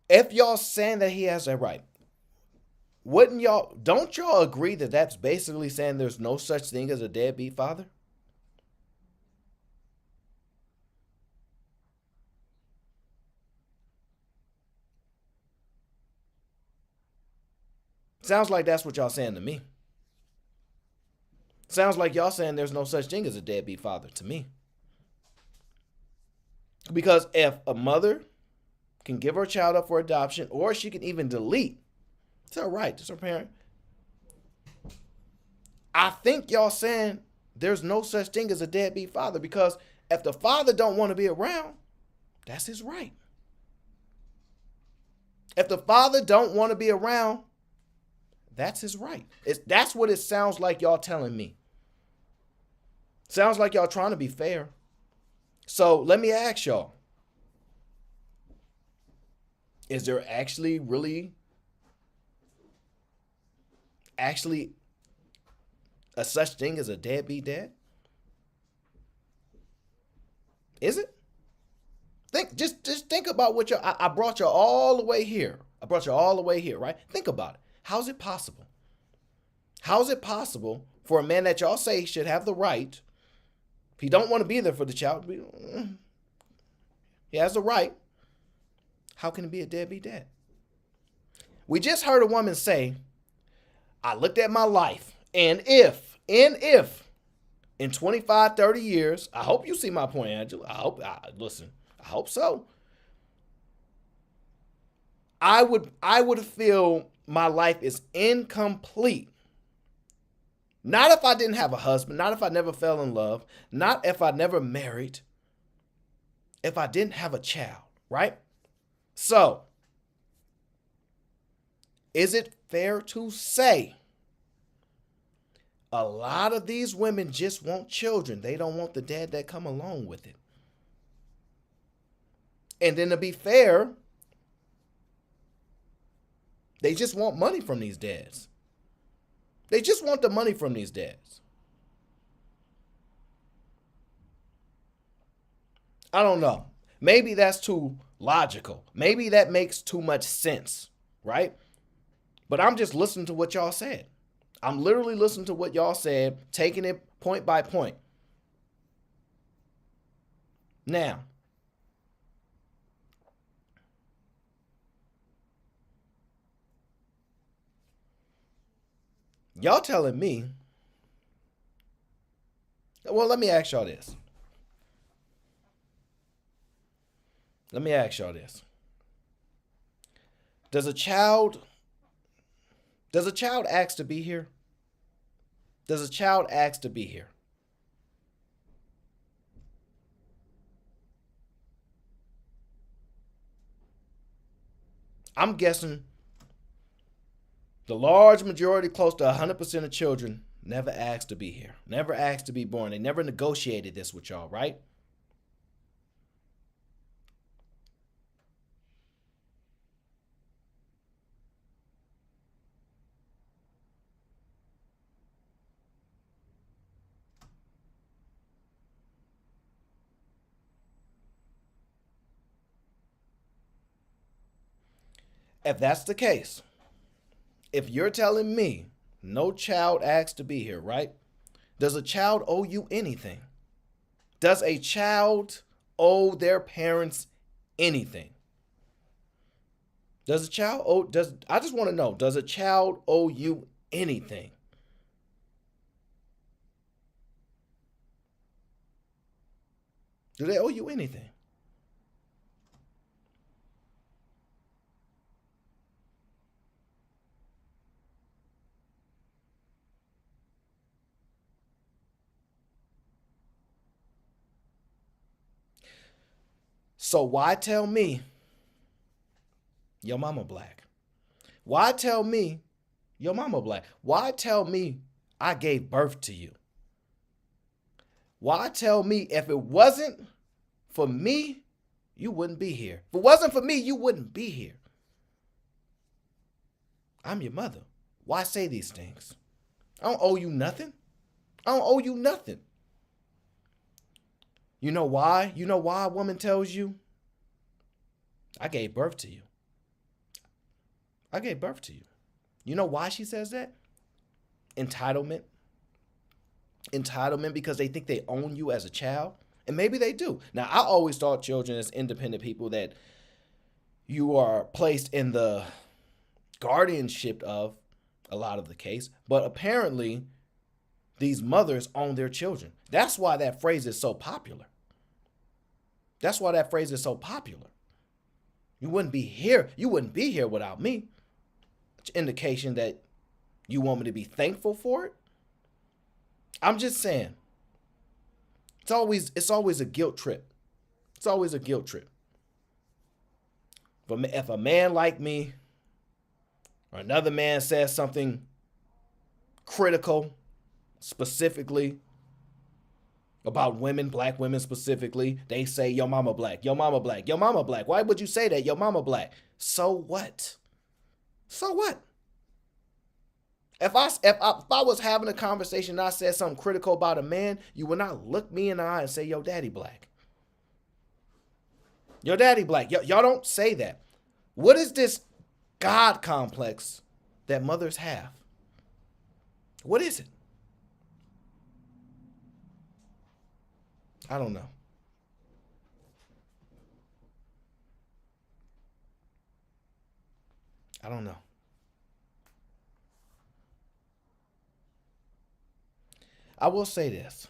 If y'all saying that he has that right, don't y'all agree that that's basically saying there's no such thing as a deadbeat father? Sounds like that's what y'all saying to me. Sounds like y'all saying there's no such thing as a deadbeat father to me. Because if a mother can give her child up for adoption, or she can even delete, it's her right, it's her parent. I think y'all saying there's no such thing as a deadbeat father, because if the father don't want to be around, that's his right. If the father don't want to be around, that's his right. That's what it sounds like y'all telling me. Sounds like y'all trying to be fair. So let me ask y'all, is there actually a such thing as a deadbeat dad? Is it? Just think about what I brought you all the way here. I brought you all the way here, right? Think about it. How's it possible? How's it possible for a man that y'all say should have the right, if he don't want to be there for the child, he has the right, how can he be a deadbeat dad? We just heard a woman say, I looked at my life, and if in 25, 30 years, I hope you see my point, Angela. I hope so. I would feel my life is incomplete. Not if I didn't have a husband, not if I never fell in love, not if I never married, if I didn't have a child, right? So, is it fair to say a lot of these women just want children? They don't want the dad that come along with it. And then to be fair, they just want money from these dads. They just want the money from these dads. I don't know. Maybe that's too logical. Maybe that makes too much sense, right? But I'm just listening to what y'all said. I'm literally listening to what y'all said, taking it point by point. Now, y'all telling me, well, let me ask y'all this. Does a child ask to be here? Does a child ask to be here? I'm guessing The large majority, close to 100% of children, never asked to be here, never asked to be born. They never negotiated this with y'all, right? If that's the case, if you're telling me no child asked to be here, right? Does a child owe you anything? Does a child owe their parents anything? Does a child owe does I just want to know, does a child owe you anything? Do they owe you anything? So why tell me your mama black? Why tell me your mama black? Why tell me I gave birth to you? Why tell me if it wasn't for me, you wouldn't be here? If it wasn't for me, you wouldn't be here. I'm your mother. Why say these things? I don't owe you nothing. I don't owe you nothing. You know why? You know why a woman tells you, I gave birth to you. I gave birth to you. You know why she says that? Entitlement. Entitlement because they think they own you as a child. And maybe they do. Now, I always thought children as independent people that you are placed in the guardianship of a lot of the case. But apparently, these mothers own their children. That's why that phrase is so popular. That's why that phrase is so popular. You wouldn't be here. You wouldn't be here without me. It's indication that you want me to be thankful for it. I'm just saying. It's always a guilt trip. It's always a guilt trip. If a man like me or another man says something critical, specifically about women, black women specifically, they say, your mama black, your mama black, your mama black. Why would you say that? Your mama black. So what? So what? If I was having a conversation and I said something critical about a man, you would not look me in the eye and say, yo, daddy black. Your daddy black. Y'all don't say that. What is this God complex that mothers have? What is it? I don't know. I don't know. I will say this.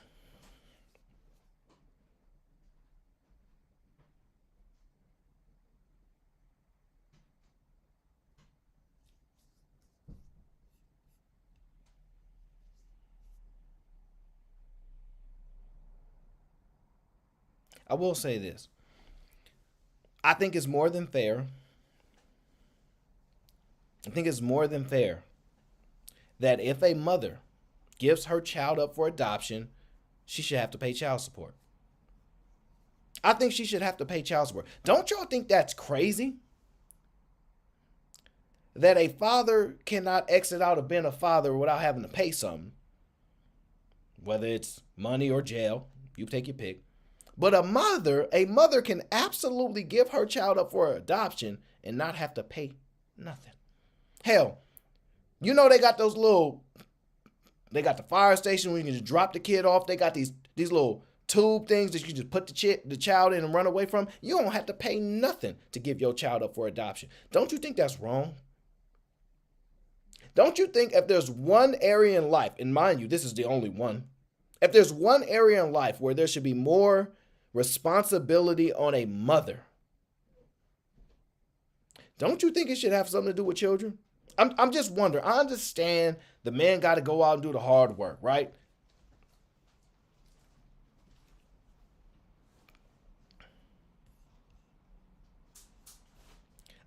I will say this. I think it's more than fair. I think it's more than fair that if a mother gives her child up for adoption, she should have to pay child support. I think she should have to pay child support. Don't y'all think that's crazy? That a father cannot exit out of being a father without having to pay something. Whether it's money or jail, you take your pick. But a mother can absolutely give her child up for adoption and not have to pay nothing. Hell, you know they got the fire station where you can just drop the kid off. They got these little tube things that you just put the child in and run away from. You don't have to pay nothing to give your child up for adoption. Don't you think that's wrong? Don't you think if there's one area in life, and mind you, this is the only one, if there's one area in life where there should be more responsibility on a mother, don't you think it should have something to do with children? I'm just wondering. I understand the man got to go out and do the hard work, right?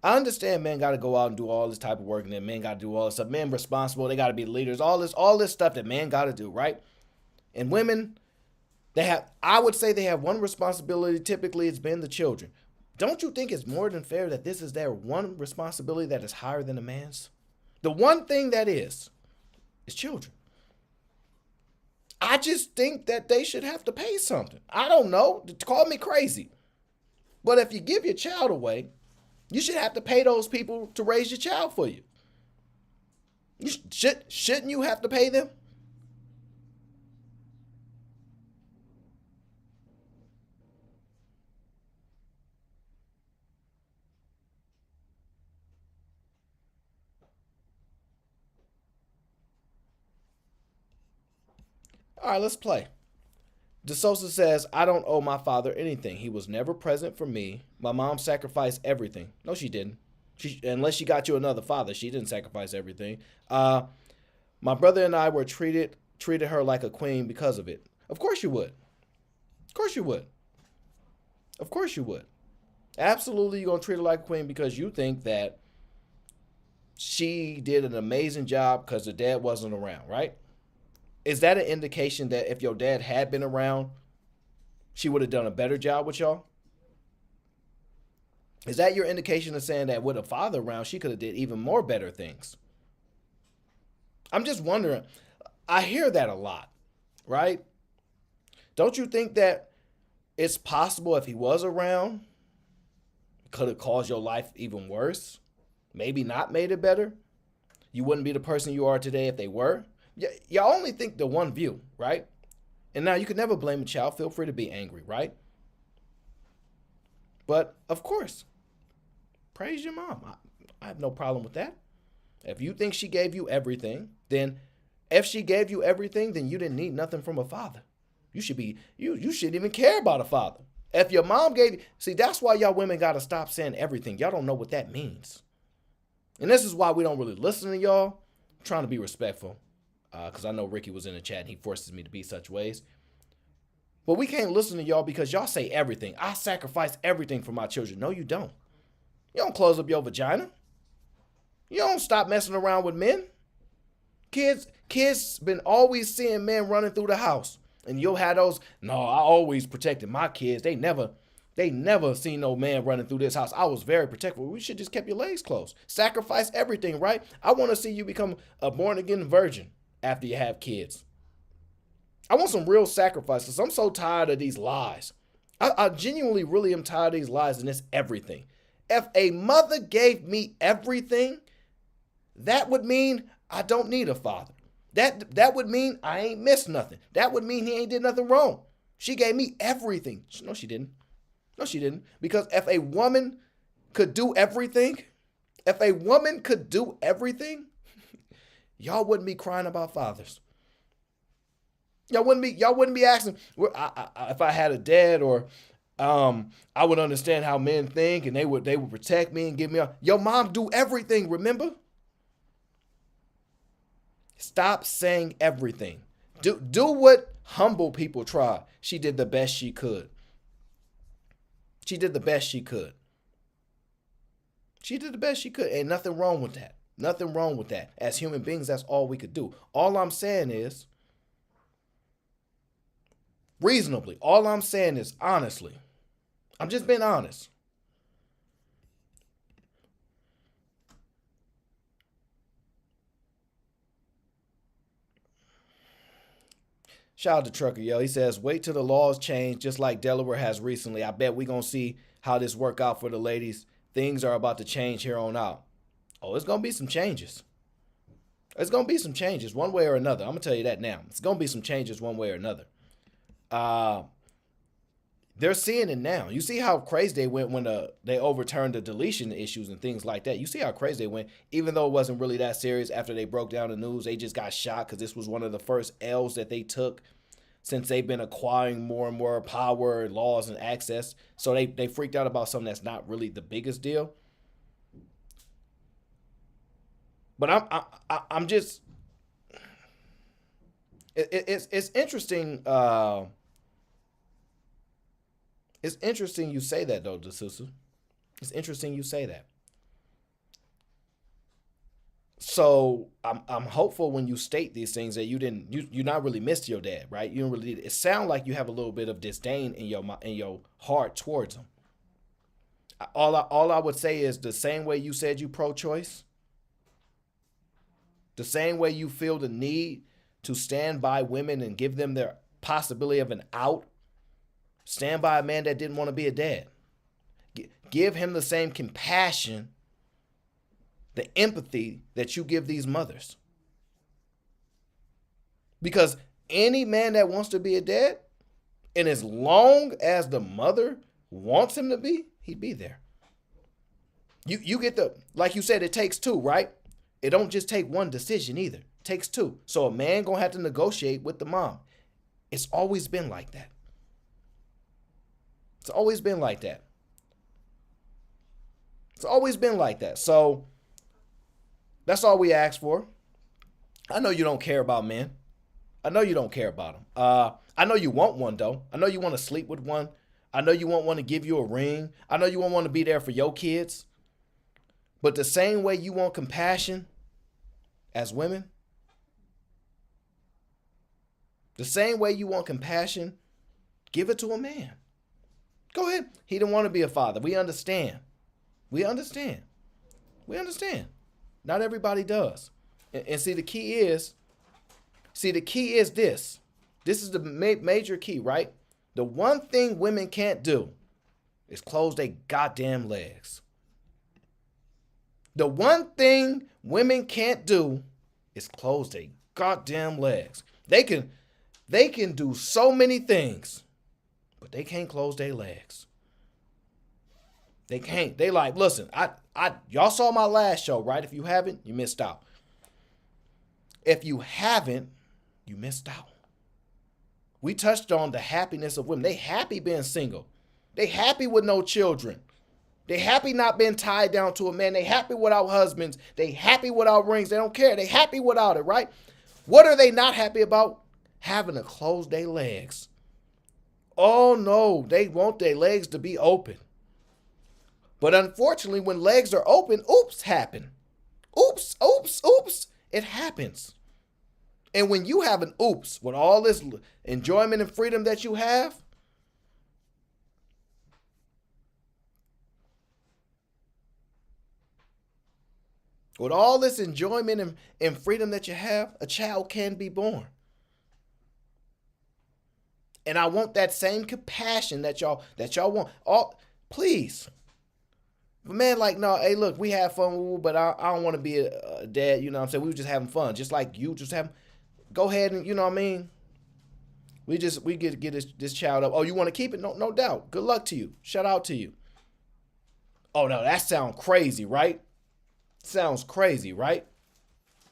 I understand men got to go out and do all this type of work, and then men got to do all this stuff. Men responsible, they got to be leaders. All this stuff that men got to do, right? And women, I would say they have one responsibility. Typically, it's been the children. Don't you think it's more than fair that this is their one responsibility that is higher than a man's? The one thing that is children. I just think that they should have to pay something. I don't know. Call me crazy. But if you give your child away, you should have to pay those people to raise your child for you. Shouldn't you have to pay them? All right, let's play. DeSosa says, I don't owe my father anything. He was never present for me. My mom sacrificed everything. No, she didn't. Unless she got you another father, she didn't sacrifice everything. My brother and I were treated her like a queen because of it. Of course you would. Of course you would. Of course you would. Absolutely, you're going to treat her like a queen because you think that she did an amazing job because her dad wasn't around, right? Is that an indication that if your dad had been around, she would have done a better job with y'all? Is that your indication of saying that with a father around, she could have did even more better things? I'm just wondering. I hear that a lot, right? Don't you think that it's possible if he was around, it could have caused your life even worse? Maybe not made it better? You wouldn't be the person you are today if they were? Y'all only think the one view, right? And now you can never blame a child. Feel free to be angry, right? But of course, praise your mom. I have no problem with that. If you think she gave you everything, then if she gave you everything, then you didn't need nothing from a father. You shouldn't even care about a father. If your mom gave you, see, that's why y'all women got to stop saying everything. Y'all don't know what that means. And this is why we don't really listen to y'all. I'm trying to be respectful. Because I know Ricky was in the chat and he forces me to be such ways. But we can't listen to y'all because y'all say everything. I sacrifice everything for my children. No, you don't. You don't close up your vagina. You don't stop messing around with men. Kids been always seeing men running through the house. And you'll have those, no, I always protected my kids. They never seen no man running through this house. I was very protective. We should just kept your legs closed. Sacrifice everything, right? I want to see you become a born-again virgin after you have kids. I want some real sacrifices. I'm so tired of these lies. I genuinely really am tired of these lies and it's everything. If a mother gave me everything, that would mean I don't need a father. That would mean I ain't missed nothing. That would mean he ain't did nothing wrong. She gave me everything. No, she didn't. No, she didn't. Because if a woman could do everything, y'all wouldn't be crying about fathers. Y'all wouldn't be asking if I had a dad, or I would understand how men think and they would protect me and give me your mom do everything, remember? Stop saying everything. Do what humble people try. She did the best she could. She did the best she could. She did the best she could. Ain't nothing wrong with that. Nothing wrong with that. As human beings, that's all we could do. All I'm saying is, reasonably, all I'm saying is, honestly, I'm just being honest. Shout out to Trucker, yo. He says, wait till the laws change just like Delaware has recently. I bet we going to see how this work out for the ladies. Things are about to change here on out. Oh, it's going to be some changes. It's going to be some changes one way or another. I'm going to tell you that now. It's going to be some changes one way or another. They're seeing it now. You see how crazy they went when they overturned the deletion issues and things like that. You see how crazy they went, even though it wasn't really that serious. After they broke down the news, they just got shocked because this was one of the first L's that they took since they've been acquiring more and more power, laws, and access. So they freaked out about something that's not really the biggest deal. But I'm just, it's interesting. It's interesting you say that, though, DeSouza. It's interesting you say that. So I'm hopeful when you state these things that you not really missed your dad, right? You don't really. It sounds like you have a little bit of disdain in your heart towards him. All I would say is the same way you said you pro-choice, the same way you feel the need to stand by women and give them their possibility of an out. Stand by a man that didn't want to be a dad. Give him the same compassion, the empathy that you give these mothers. Because any man that wants to be a dad, and as long as the mother wants him to be, he'd be there. You get the, like you said, it takes two, right? It don't just take one decision either. It takes two. So a man gonna have to negotiate with the mom. It's always been like that. It's always been like that. It's always been like that. So that's all we ask for. I know you don't care about men. I know you don't care about them. I know you want one, though. I know you want to sleep with one. I know you want one to give you a ring. I know you want one to be there for your kids. But the same way you want compassion as women, the same way you want compassion, give it to a man. Go ahead. He didn't want to be a father. We understand. We understand. We understand. Not everybody does. And see, the key is this. This is the major key, right? The one thing women can't do is close their goddamn legs. The one thing women can't do is close their goddamn legs. They can do so many things, but they can't close their legs. They can't. They like, listen, y'all saw my last show, right? If you haven't, you missed out. If you haven't, you missed out. We touched on the happiness of women. They happy being single. They happy with no children. They happy not being tied down to a man. They happy without husbands. They happy without rings. They don't care. They happy without it, right? What are they not happy about? Having to close their legs. Oh no, they want their legs to be open. But unfortunately, when legs are open, oops happen. Oops, oops, oops. It happens. And when you have an oops with all this enjoyment and freedom that you have, with all this enjoyment and freedom that you have, a child can be born. And I want that same compassion that y'all want. Please. But man, like, no, hey, look, we have fun, but I don't want to be a dad, you know what I'm saying? We were just having fun, just like you just having. Go ahead and, you know what I mean? We get this child up. Oh, you want to keep it? No doubt. Good luck to you. Shout out to you. Oh, no, that sounds crazy, right? Sounds crazy, right?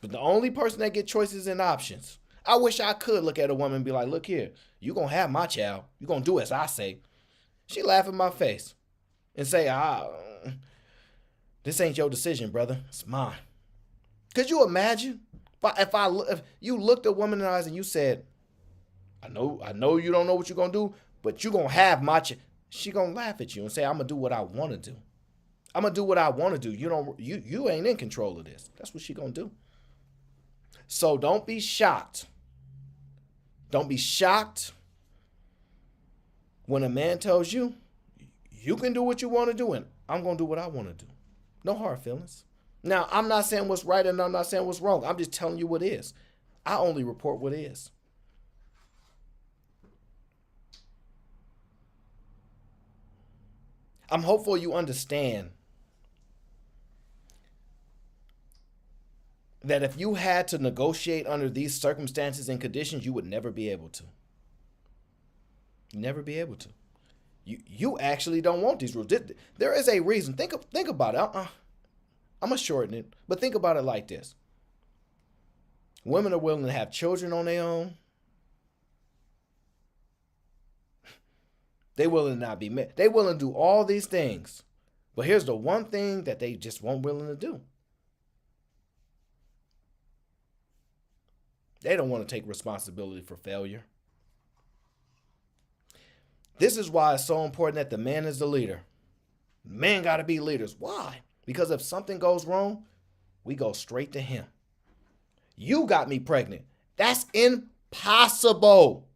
But the only person that get choices and options. I wish I could look at a woman and be like, look here, you going to have my child. You going to do as I say. She laugh in my face and say, this ain't your decision, brother. It's mine. Could you imagine if you looked a woman in the eyes and you said, I know you don't know what you're going to do, but you're going to have my child. She going to laugh at you and say, I'm going to do what I want to do. I'm going to do what I want to do. You ain't in control of this. That's what she going to do. So don't be shocked. Don't be shocked when a man tells you, you can do what you want to do and I'm going to do what I want to do. No hard feelings. Now, I'm not saying what's right and I'm not saying what's wrong. I'm just telling you what is. I only report what is. I'm hopeful you understand that if you had to negotiate under these circumstances and conditions, you would never be able to. Never be able to. You actually don't want these rules. There is a reason. Think about it. I'm going to shorten it, but think about it like this. Women are willing to have children on their own. They willing to not be married. They willing to do all these things. But here's the one thing that they just weren't willing to do. They don't want to take responsibility for failure. This is why it's so important that the man is the leader. Men got to be leaders. Why? Because if something goes wrong, We go straight to him. You got me pregnant. That's impossible.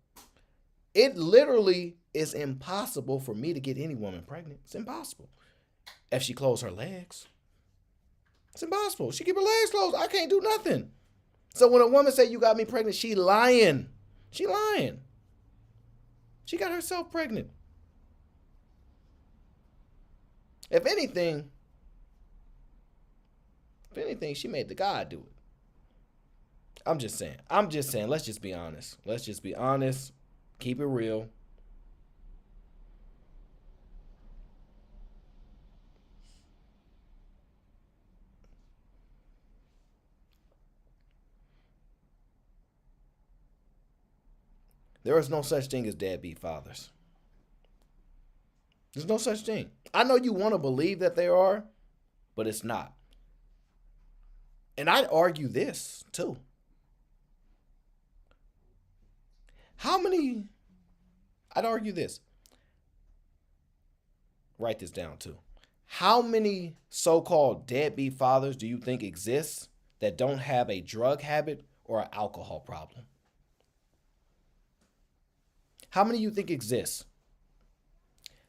It literally is impossible for me to get any woman pregnant. It's impossible. If she closed her legs, it's impossible. She keep her legs closed. I can't do nothing. So when a woman say you got me pregnant, she lying. She lying. She got herself pregnant. If anything, she made the God do it. I'm just saying. Let's just be honest. Keep it real. There is no such thing as deadbeat fathers. There's no such thing. I know you want to believe that there are, but it's not. And I'd argue this too. I'd argue this. Write this down too. How many so-called deadbeat fathers do you think exist that don't have a drug habit or an alcohol problem? How many you think exists?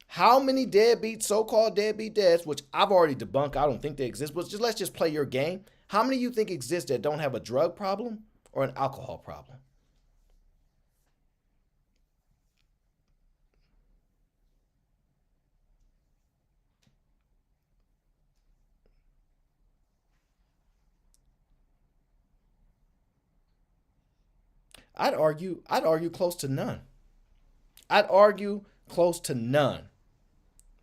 How many so-called deadbeat dads, which I've already debunked, I don't think they exist, but let's just play your game. How many you think exist that don't have a drug problem or an alcohol problem? I'd argue close to none. I'd argue close to none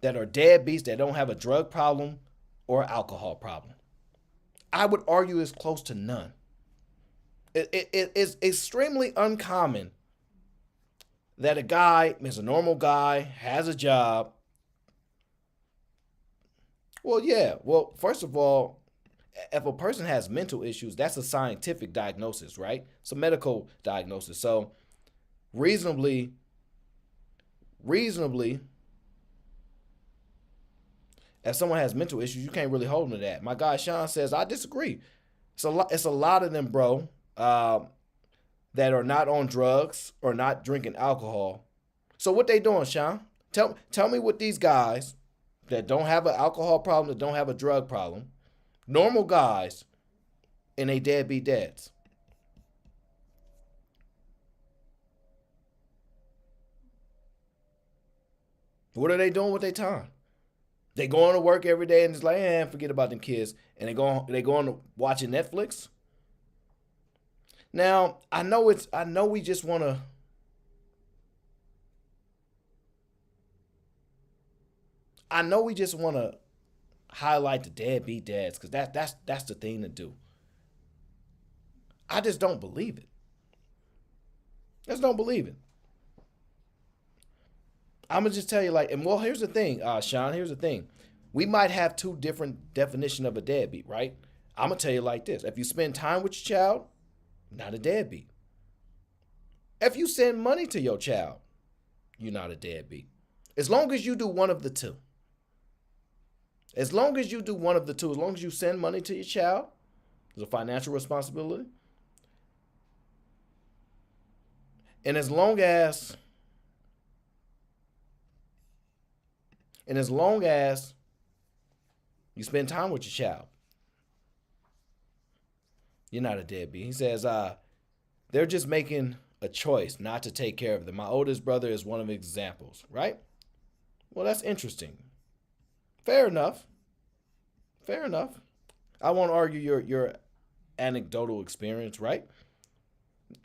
that are deadbeats that don't have a drug problem or alcohol problem. I would argue it's close to none. It is extremely uncommon that a guy is a normal guy, has a job. Well, yeah. Well, first of all, if a person has mental issues, that's a scientific diagnosis, right? It's a medical diagnosis. So reasonably, if someone has mental issues, you can't really hold them to that. My guy Sean says, I disagree. It's a lot of them, bro, that are not on drugs or not drinking alcohol. So what they doing, Sean? Tell me what these guys that don't have an alcohol problem, that don't have a drug problem, normal guys, and they deadbeat dads. What are they doing with their time? They going to work every day and it's like, forget about them kids. And they going to watching Netflix. Now, I know we just want to highlight the deadbeat dads because that's the thing to do. I just don't believe it. Just don't believe it. I'm going to just tell you here's the thing, Sean, here's the thing. We might have two different definitions of a deadbeat, right? I'm going to tell you like this. If you spend time with your child, not a deadbeat. If you send money to your child, you're not a deadbeat. As long as you do one of the two. As long as you send money to your child, there's a financial responsibility. And as long as you spend time with your child, you're not a deadbeat. He says, they're just making a choice not to take care of them. My oldest brother is one of the examples, right? Well, that's interesting. Fair enough. I won't argue your anecdotal experience, right?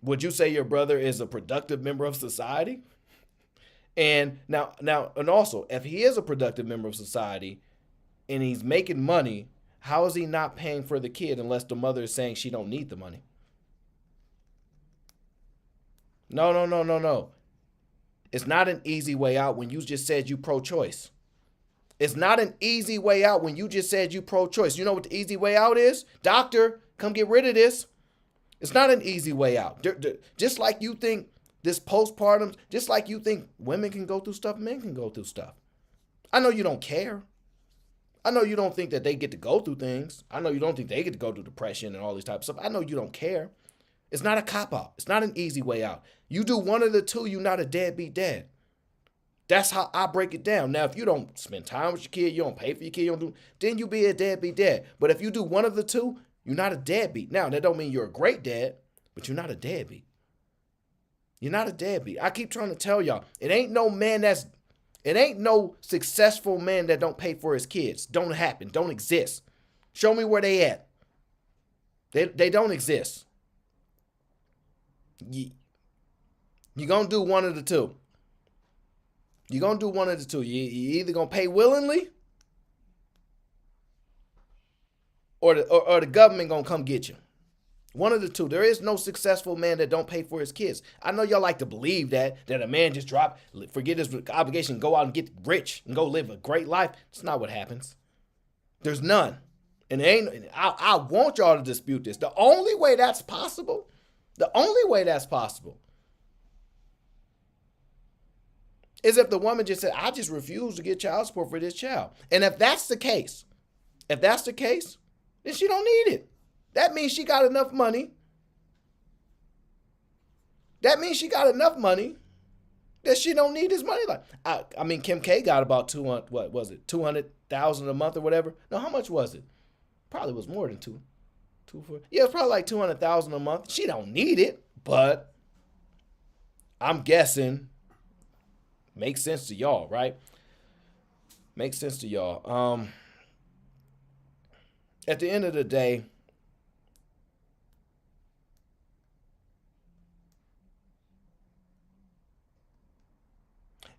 Would you say your brother is a productive member of society? And now, and also, if he is a productive member of society and he's making money, how is he not paying for the kid unless the mother is saying she don't need the money? No. It's not an easy way out when you just said you pro-choice. It's not an easy way out when you just said you pro-choice. You know what the easy way out is? Doctor, come get rid of this. It's not an easy way out. Just like you think this postpartum, just like you think women can go through stuff, men can go through stuff. I know you don't care. I know you don't think that they get to go through things. I know you don't think they get to go through depression and all this type of stuff. I know you don't care. It's not a cop out. It's not an easy way out. You do one of the two, you're not a deadbeat dad. That's how I break it down. Now, if you don't spend time with your kid, you don't pay for your kid, you don't do, then you be a deadbeat dad. But if you do one of the two, you're not a deadbeat. Now, that don't mean you're a great dad, but you're not a deadbeat. You're not a deadbeat. I keep trying to tell y'all, it ain't no successful man that don't pay for his kids. Don't happen. Don't exist. Show me where they at. They don't exist. You're going to do one of the two. You're going to do one of the two. You either going to pay willingly or the government going to come get you. One of the two. There is no successful man that don't pay for his kids. I know y'all like to believe that a man just forget his obligation, go out and get rich and go live a great life. That's not what happens. There's none. And I want y'all to dispute this. The only way that's possible is if the woman just said, I just refuse to get child support for this child. And if that's the case, then she don't need it. That means she got enough money. That she don't need his money. Like, I mean, Kim K got about 200,000 a month or whatever. No, how much was it? Probably was more than two. Yeah, it's probably like 200,000 a month. She don't need it, but I'm guessing makes sense to y'all, right? Makes sense to y'all. At the end of the day,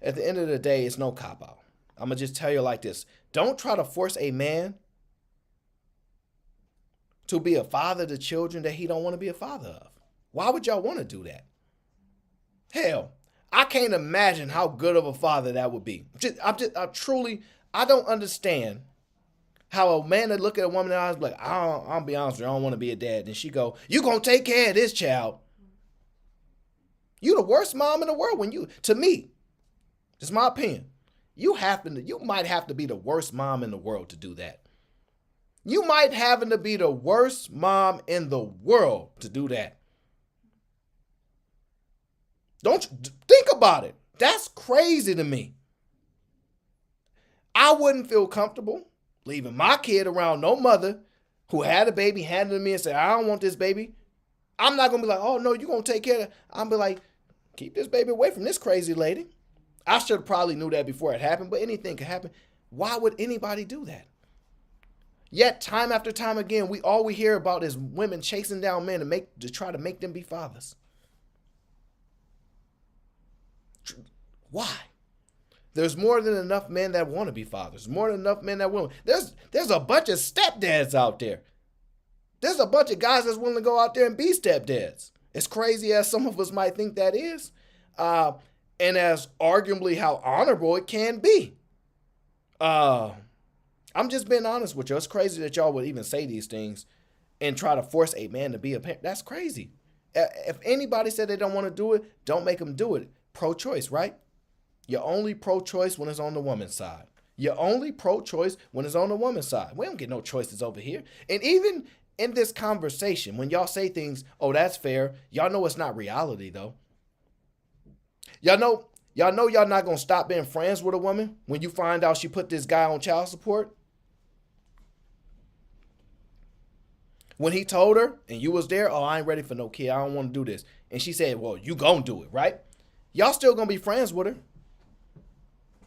it's no cop out. I'm going to just tell you like this. Don't try to force a man to be a father to children that he don't want to be a father of. Why would y'all want to do that? Hell, I can't imagine how good of a father that would be. I don't understand how a man that look at a woman in the eyes like, I'll be honest with you, I don't want to be a dad. And she go, you gonna take care of this child. You the worst mom in the world to me, it's my opinion. You might have to be the worst mom in the world to do that. You might have to be the worst mom in the world to do that. Don't you think about it? That's crazy to me. I wouldn't feel comfortable leaving my kid around no mother who had a baby, handed to me and said, I don't want this baby. I'm not going to be like, oh, no, you're going to take care of it. I'm going to be like, keep this baby away from this crazy lady. I should have probably knew that before it happened, but anything could happen. Why would anybody do that? Yet, time after time again, all we hear about is women chasing down men to try to make them be fathers. Why? There's more than enough men that want to be fathers. More than enough men that will. There's a bunch of stepdads out there. There's a bunch of guys that's willing to go out there and be stepdads. As crazy as some of us might think that is, and as arguably how honorable it can be. I'm just being honest with you. It's crazy that y'all would even say these things and try to force a man to be a parent. That's crazy. If anybody said they don't want to do it, don't make them do it. Pro-choice, right? You're only pro-choice when it's on the woman's side. You're only pro-choice when it's on the woman's side. We don't get no choices over here. And even in this conversation, when y'all say things, oh, that's fair, y'all know it's not reality, though. Y'all know y'all not going to stop being friends with a woman when you find out she put this guy on child support? When he told her and you was there, oh, I ain't ready for no kid. I don't want to do this. And she said, well, you gonna do it, right? Y'all still gonna be friends with her.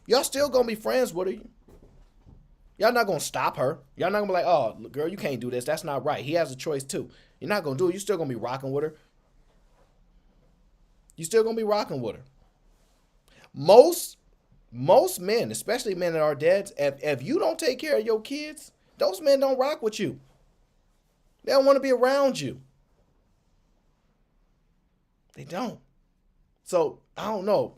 Y'all still gonna be friends with her. Y'all not gonna stop her. Y'all not gonna be like, oh, girl, you can't do this. That's not right. He has a choice too. You're not gonna do it. You're still gonna be rocking with her. You still gonna be rocking with her. Most men, especially men that are dads, if you don't take care of your kids, those men don't rock with you. They don't want to be around you. They don't. So, I don't know.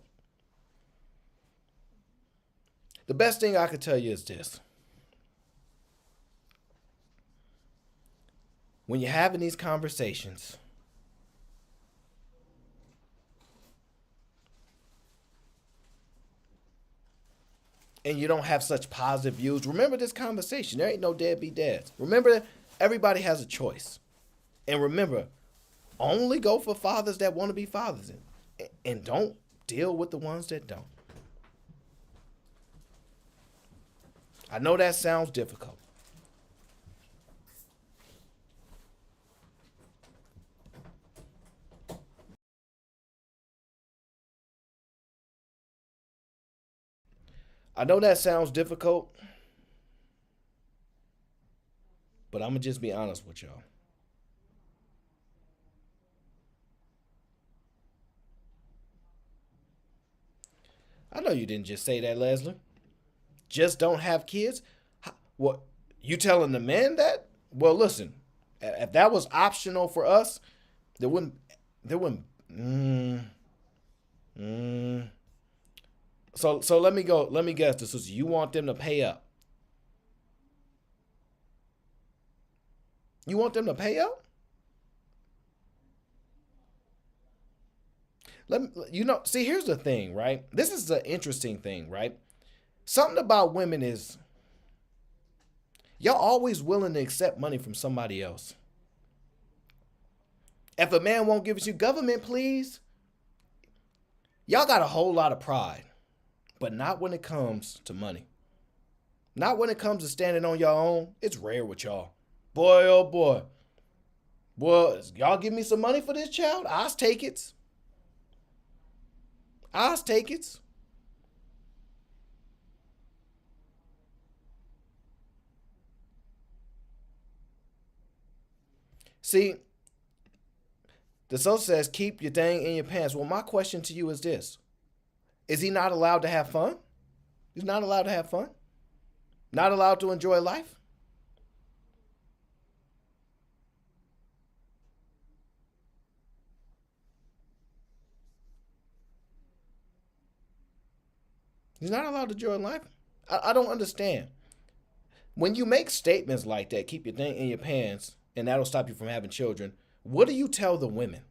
The best thing I could tell you is this. When you're having these conversations, and you don't have such positive views, remember this conversation. There ain't no deadbeat dads. Remember that everybody has a choice. And remember, only go for fathers that want to be fathers. And don't deal with the ones that don't. I know that sounds difficult. I know that sounds difficult, but I'm going to just be honest with y'all. I know you didn't just say that, Leslie. Just don't have kids? What, you telling the men that? Well, listen, if that was optional for us, there wouldn't, So let me go. Let me guess this. So you want them to pay up? You want them to pay up? See, here's the thing, right? This is the interesting thing, right? Something about women is y'all always willing to accept money from somebody else. If a man won't give it you, government, please. Y'all got a whole lot of pride, but not when it comes to money. Not when it comes to standing on your own. It's rare with y'all. Boy, oh boy. Well, y'all give me some money for this child? I'll take it. I'll take it. See, the soul says, keep your thing in your pants. Well, my question to you is this. Is he not allowed to have fun? He's not allowed to have fun? Not allowed to enjoy life? He's not allowed to enjoy life? I don't understand. When you make statements like that, keep your thing in your pants, and that'll stop you from having children, what do you tell the women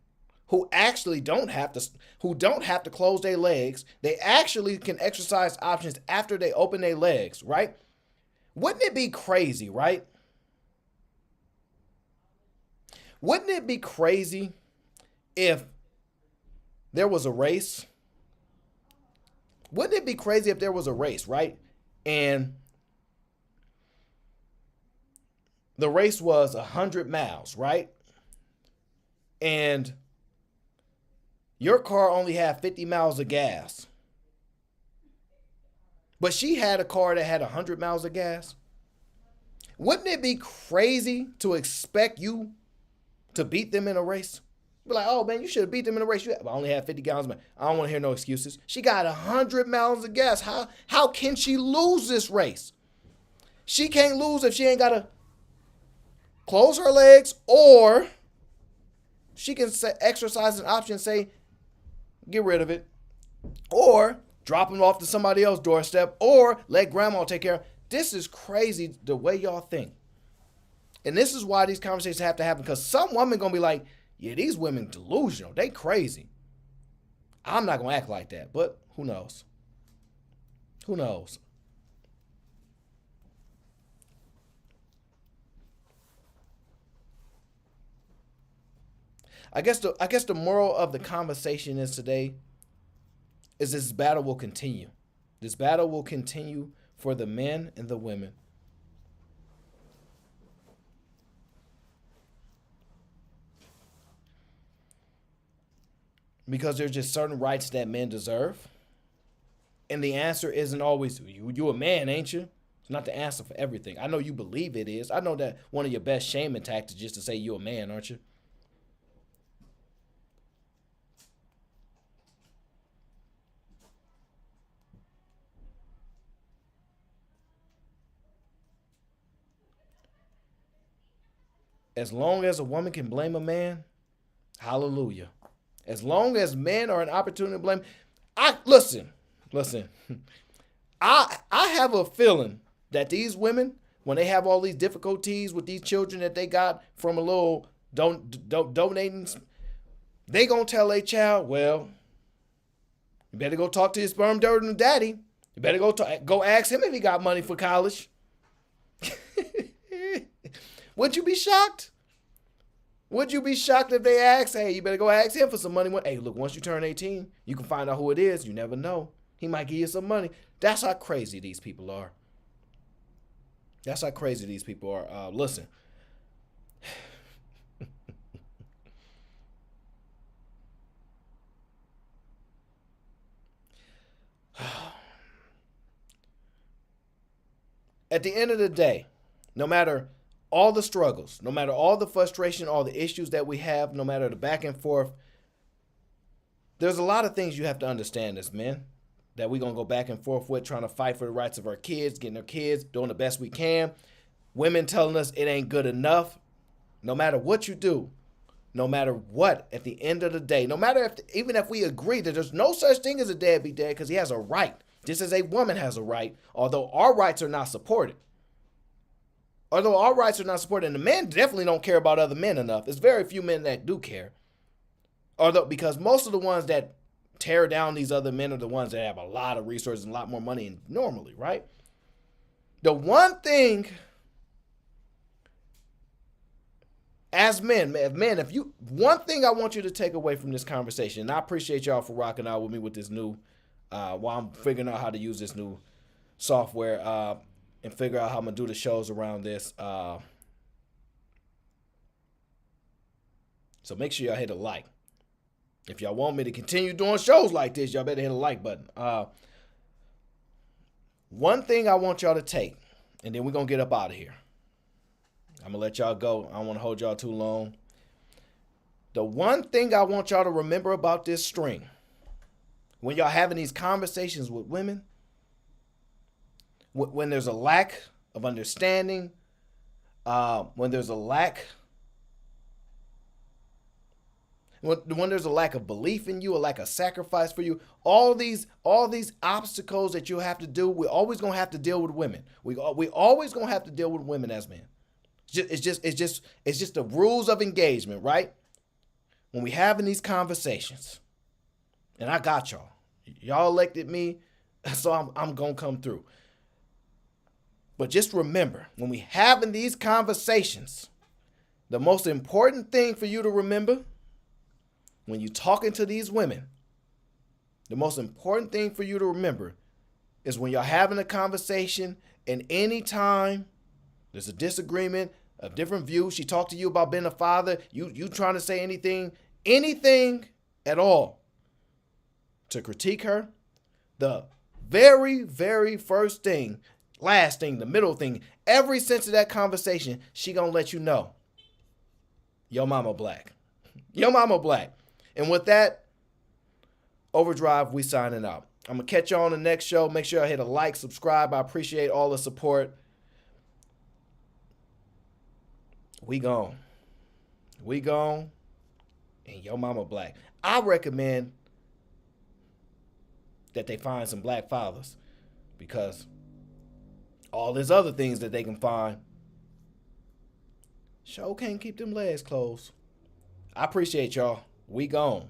who actually don't have to close their legs? They actually can exercise options after they open their legs, right? Wouldn't it be crazy, right? Wouldn't it be crazy if there was a race? Wouldn't it be crazy if there was a race, right? And the race was 100 miles, right? And your car only had 50 miles of gas. But she had a car that had 100 miles of gas. Wouldn't it be crazy to expect you to beat them in a race? Be like, oh man, you should have beat them in a race. I only had 50 gallons. I don't want to hear no excuses. She got 100 miles of gas. How can she lose this race? She can't lose if she ain't got to close her legs, or she can exercise an option, say, get rid of it, or drop him off to somebody else's doorstep, or let grandma take care of it. This is crazy the way y'all think. And this is why these conversations have to happen, because some women going to be like, yeah, these women delusional. They crazy. I'm not going to act like that, but who knows? Who knows? I guess the moral of the conversation is today is this battle will continue. This battle will continue for the men and the women. Because there's just certain rights that men deserve. And the answer isn't always, you a man, ain't you? It's not the answer for everything. I know you believe it is. I know that one of your best shaming tactics is just to say you a man, aren't you? As long as a woman can blame a man, hallelujah. As long as men are an opportunity to blame, listen. I have a feeling that these women, when they have all these difficulties with these children that they got from a little donating, they gonna tell their child, well, you better go talk to your sperm donor daddy. You better go ask him if he got money for college. Would you be shocked? Would you be shocked if they ask, hey, you better go ask him for some money? Hey, look, once you turn 18, you can find out who it is. You never know. He might give you some money. That's how crazy these people are. That's how crazy these people are. Listen. At the end of the day, no matter all the struggles, no matter all the frustration, all the issues that we have, no matter the back and forth, there's a lot of things you have to understand as men that we're going to go back and forth with, trying to fight for the rights of our kids, getting our kids, doing the best we can. Women telling us it ain't good enough. No matter what you do, no matter what, at the end of the day, no matter even if we agree that there's no such thing as a deadbeat dad because he has a right, just as a woman has a right, although our rights are not supported. Although our rights are not supported, and the men definitely don't care about other men enough. There's very few men that do care. Although, because most of the ones that tear down these other men are the ones that have a lot of resources and a lot more money normally, right? The one thing as men, one thing I want you to take away from this conversation, and I appreciate y'all for rocking out with me with this new, while I'm figuring out how to use this new software, and figure out how I'm going to do the shows around this. So make sure y'all hit a like. If y'all want me to continue doing shows like this, y'all better hit a like button. One thing I want y'all to take, and then we're going to get up out of here. I'm going to let y'all go. I don't want to hold y'all too long. The one thing I want y'all to remember about this string, when y'all having these conversations with women, when there's a lack of understanding, when there's a lack of belief in you, a lack of sacrifice for you, all these obstacles that you have to do, we're always gonna have to deal with women. We always gonna have to deal with women as men. It's just the rules of engagement, right? When we having these conversations, and I got y'all. Y'all elected me, so I'm gonna come through. But just remember, when we having these conversations, the most important thing for you to remember when you're talking to these women, the most important thing for you to remember is when you're having a conversation and anytime there's a disagreement, a different view, she talked to you about being a father, you trying to say anything at all to critique her, the very, very first thing, last thing, the middle thing, every sense of that conversation, she gonna let you know, your mama black. Your mama black. And with that, Overdrive, we signing out. I'm going to catch you on the next show. Make sure I hit a like, subscribe. I appreciate all the support. We gone. And your mama black. I recommend that they find some black fathers because all these other things that they can find sure can't keep them legs closed. I appreciate y'all. We gone.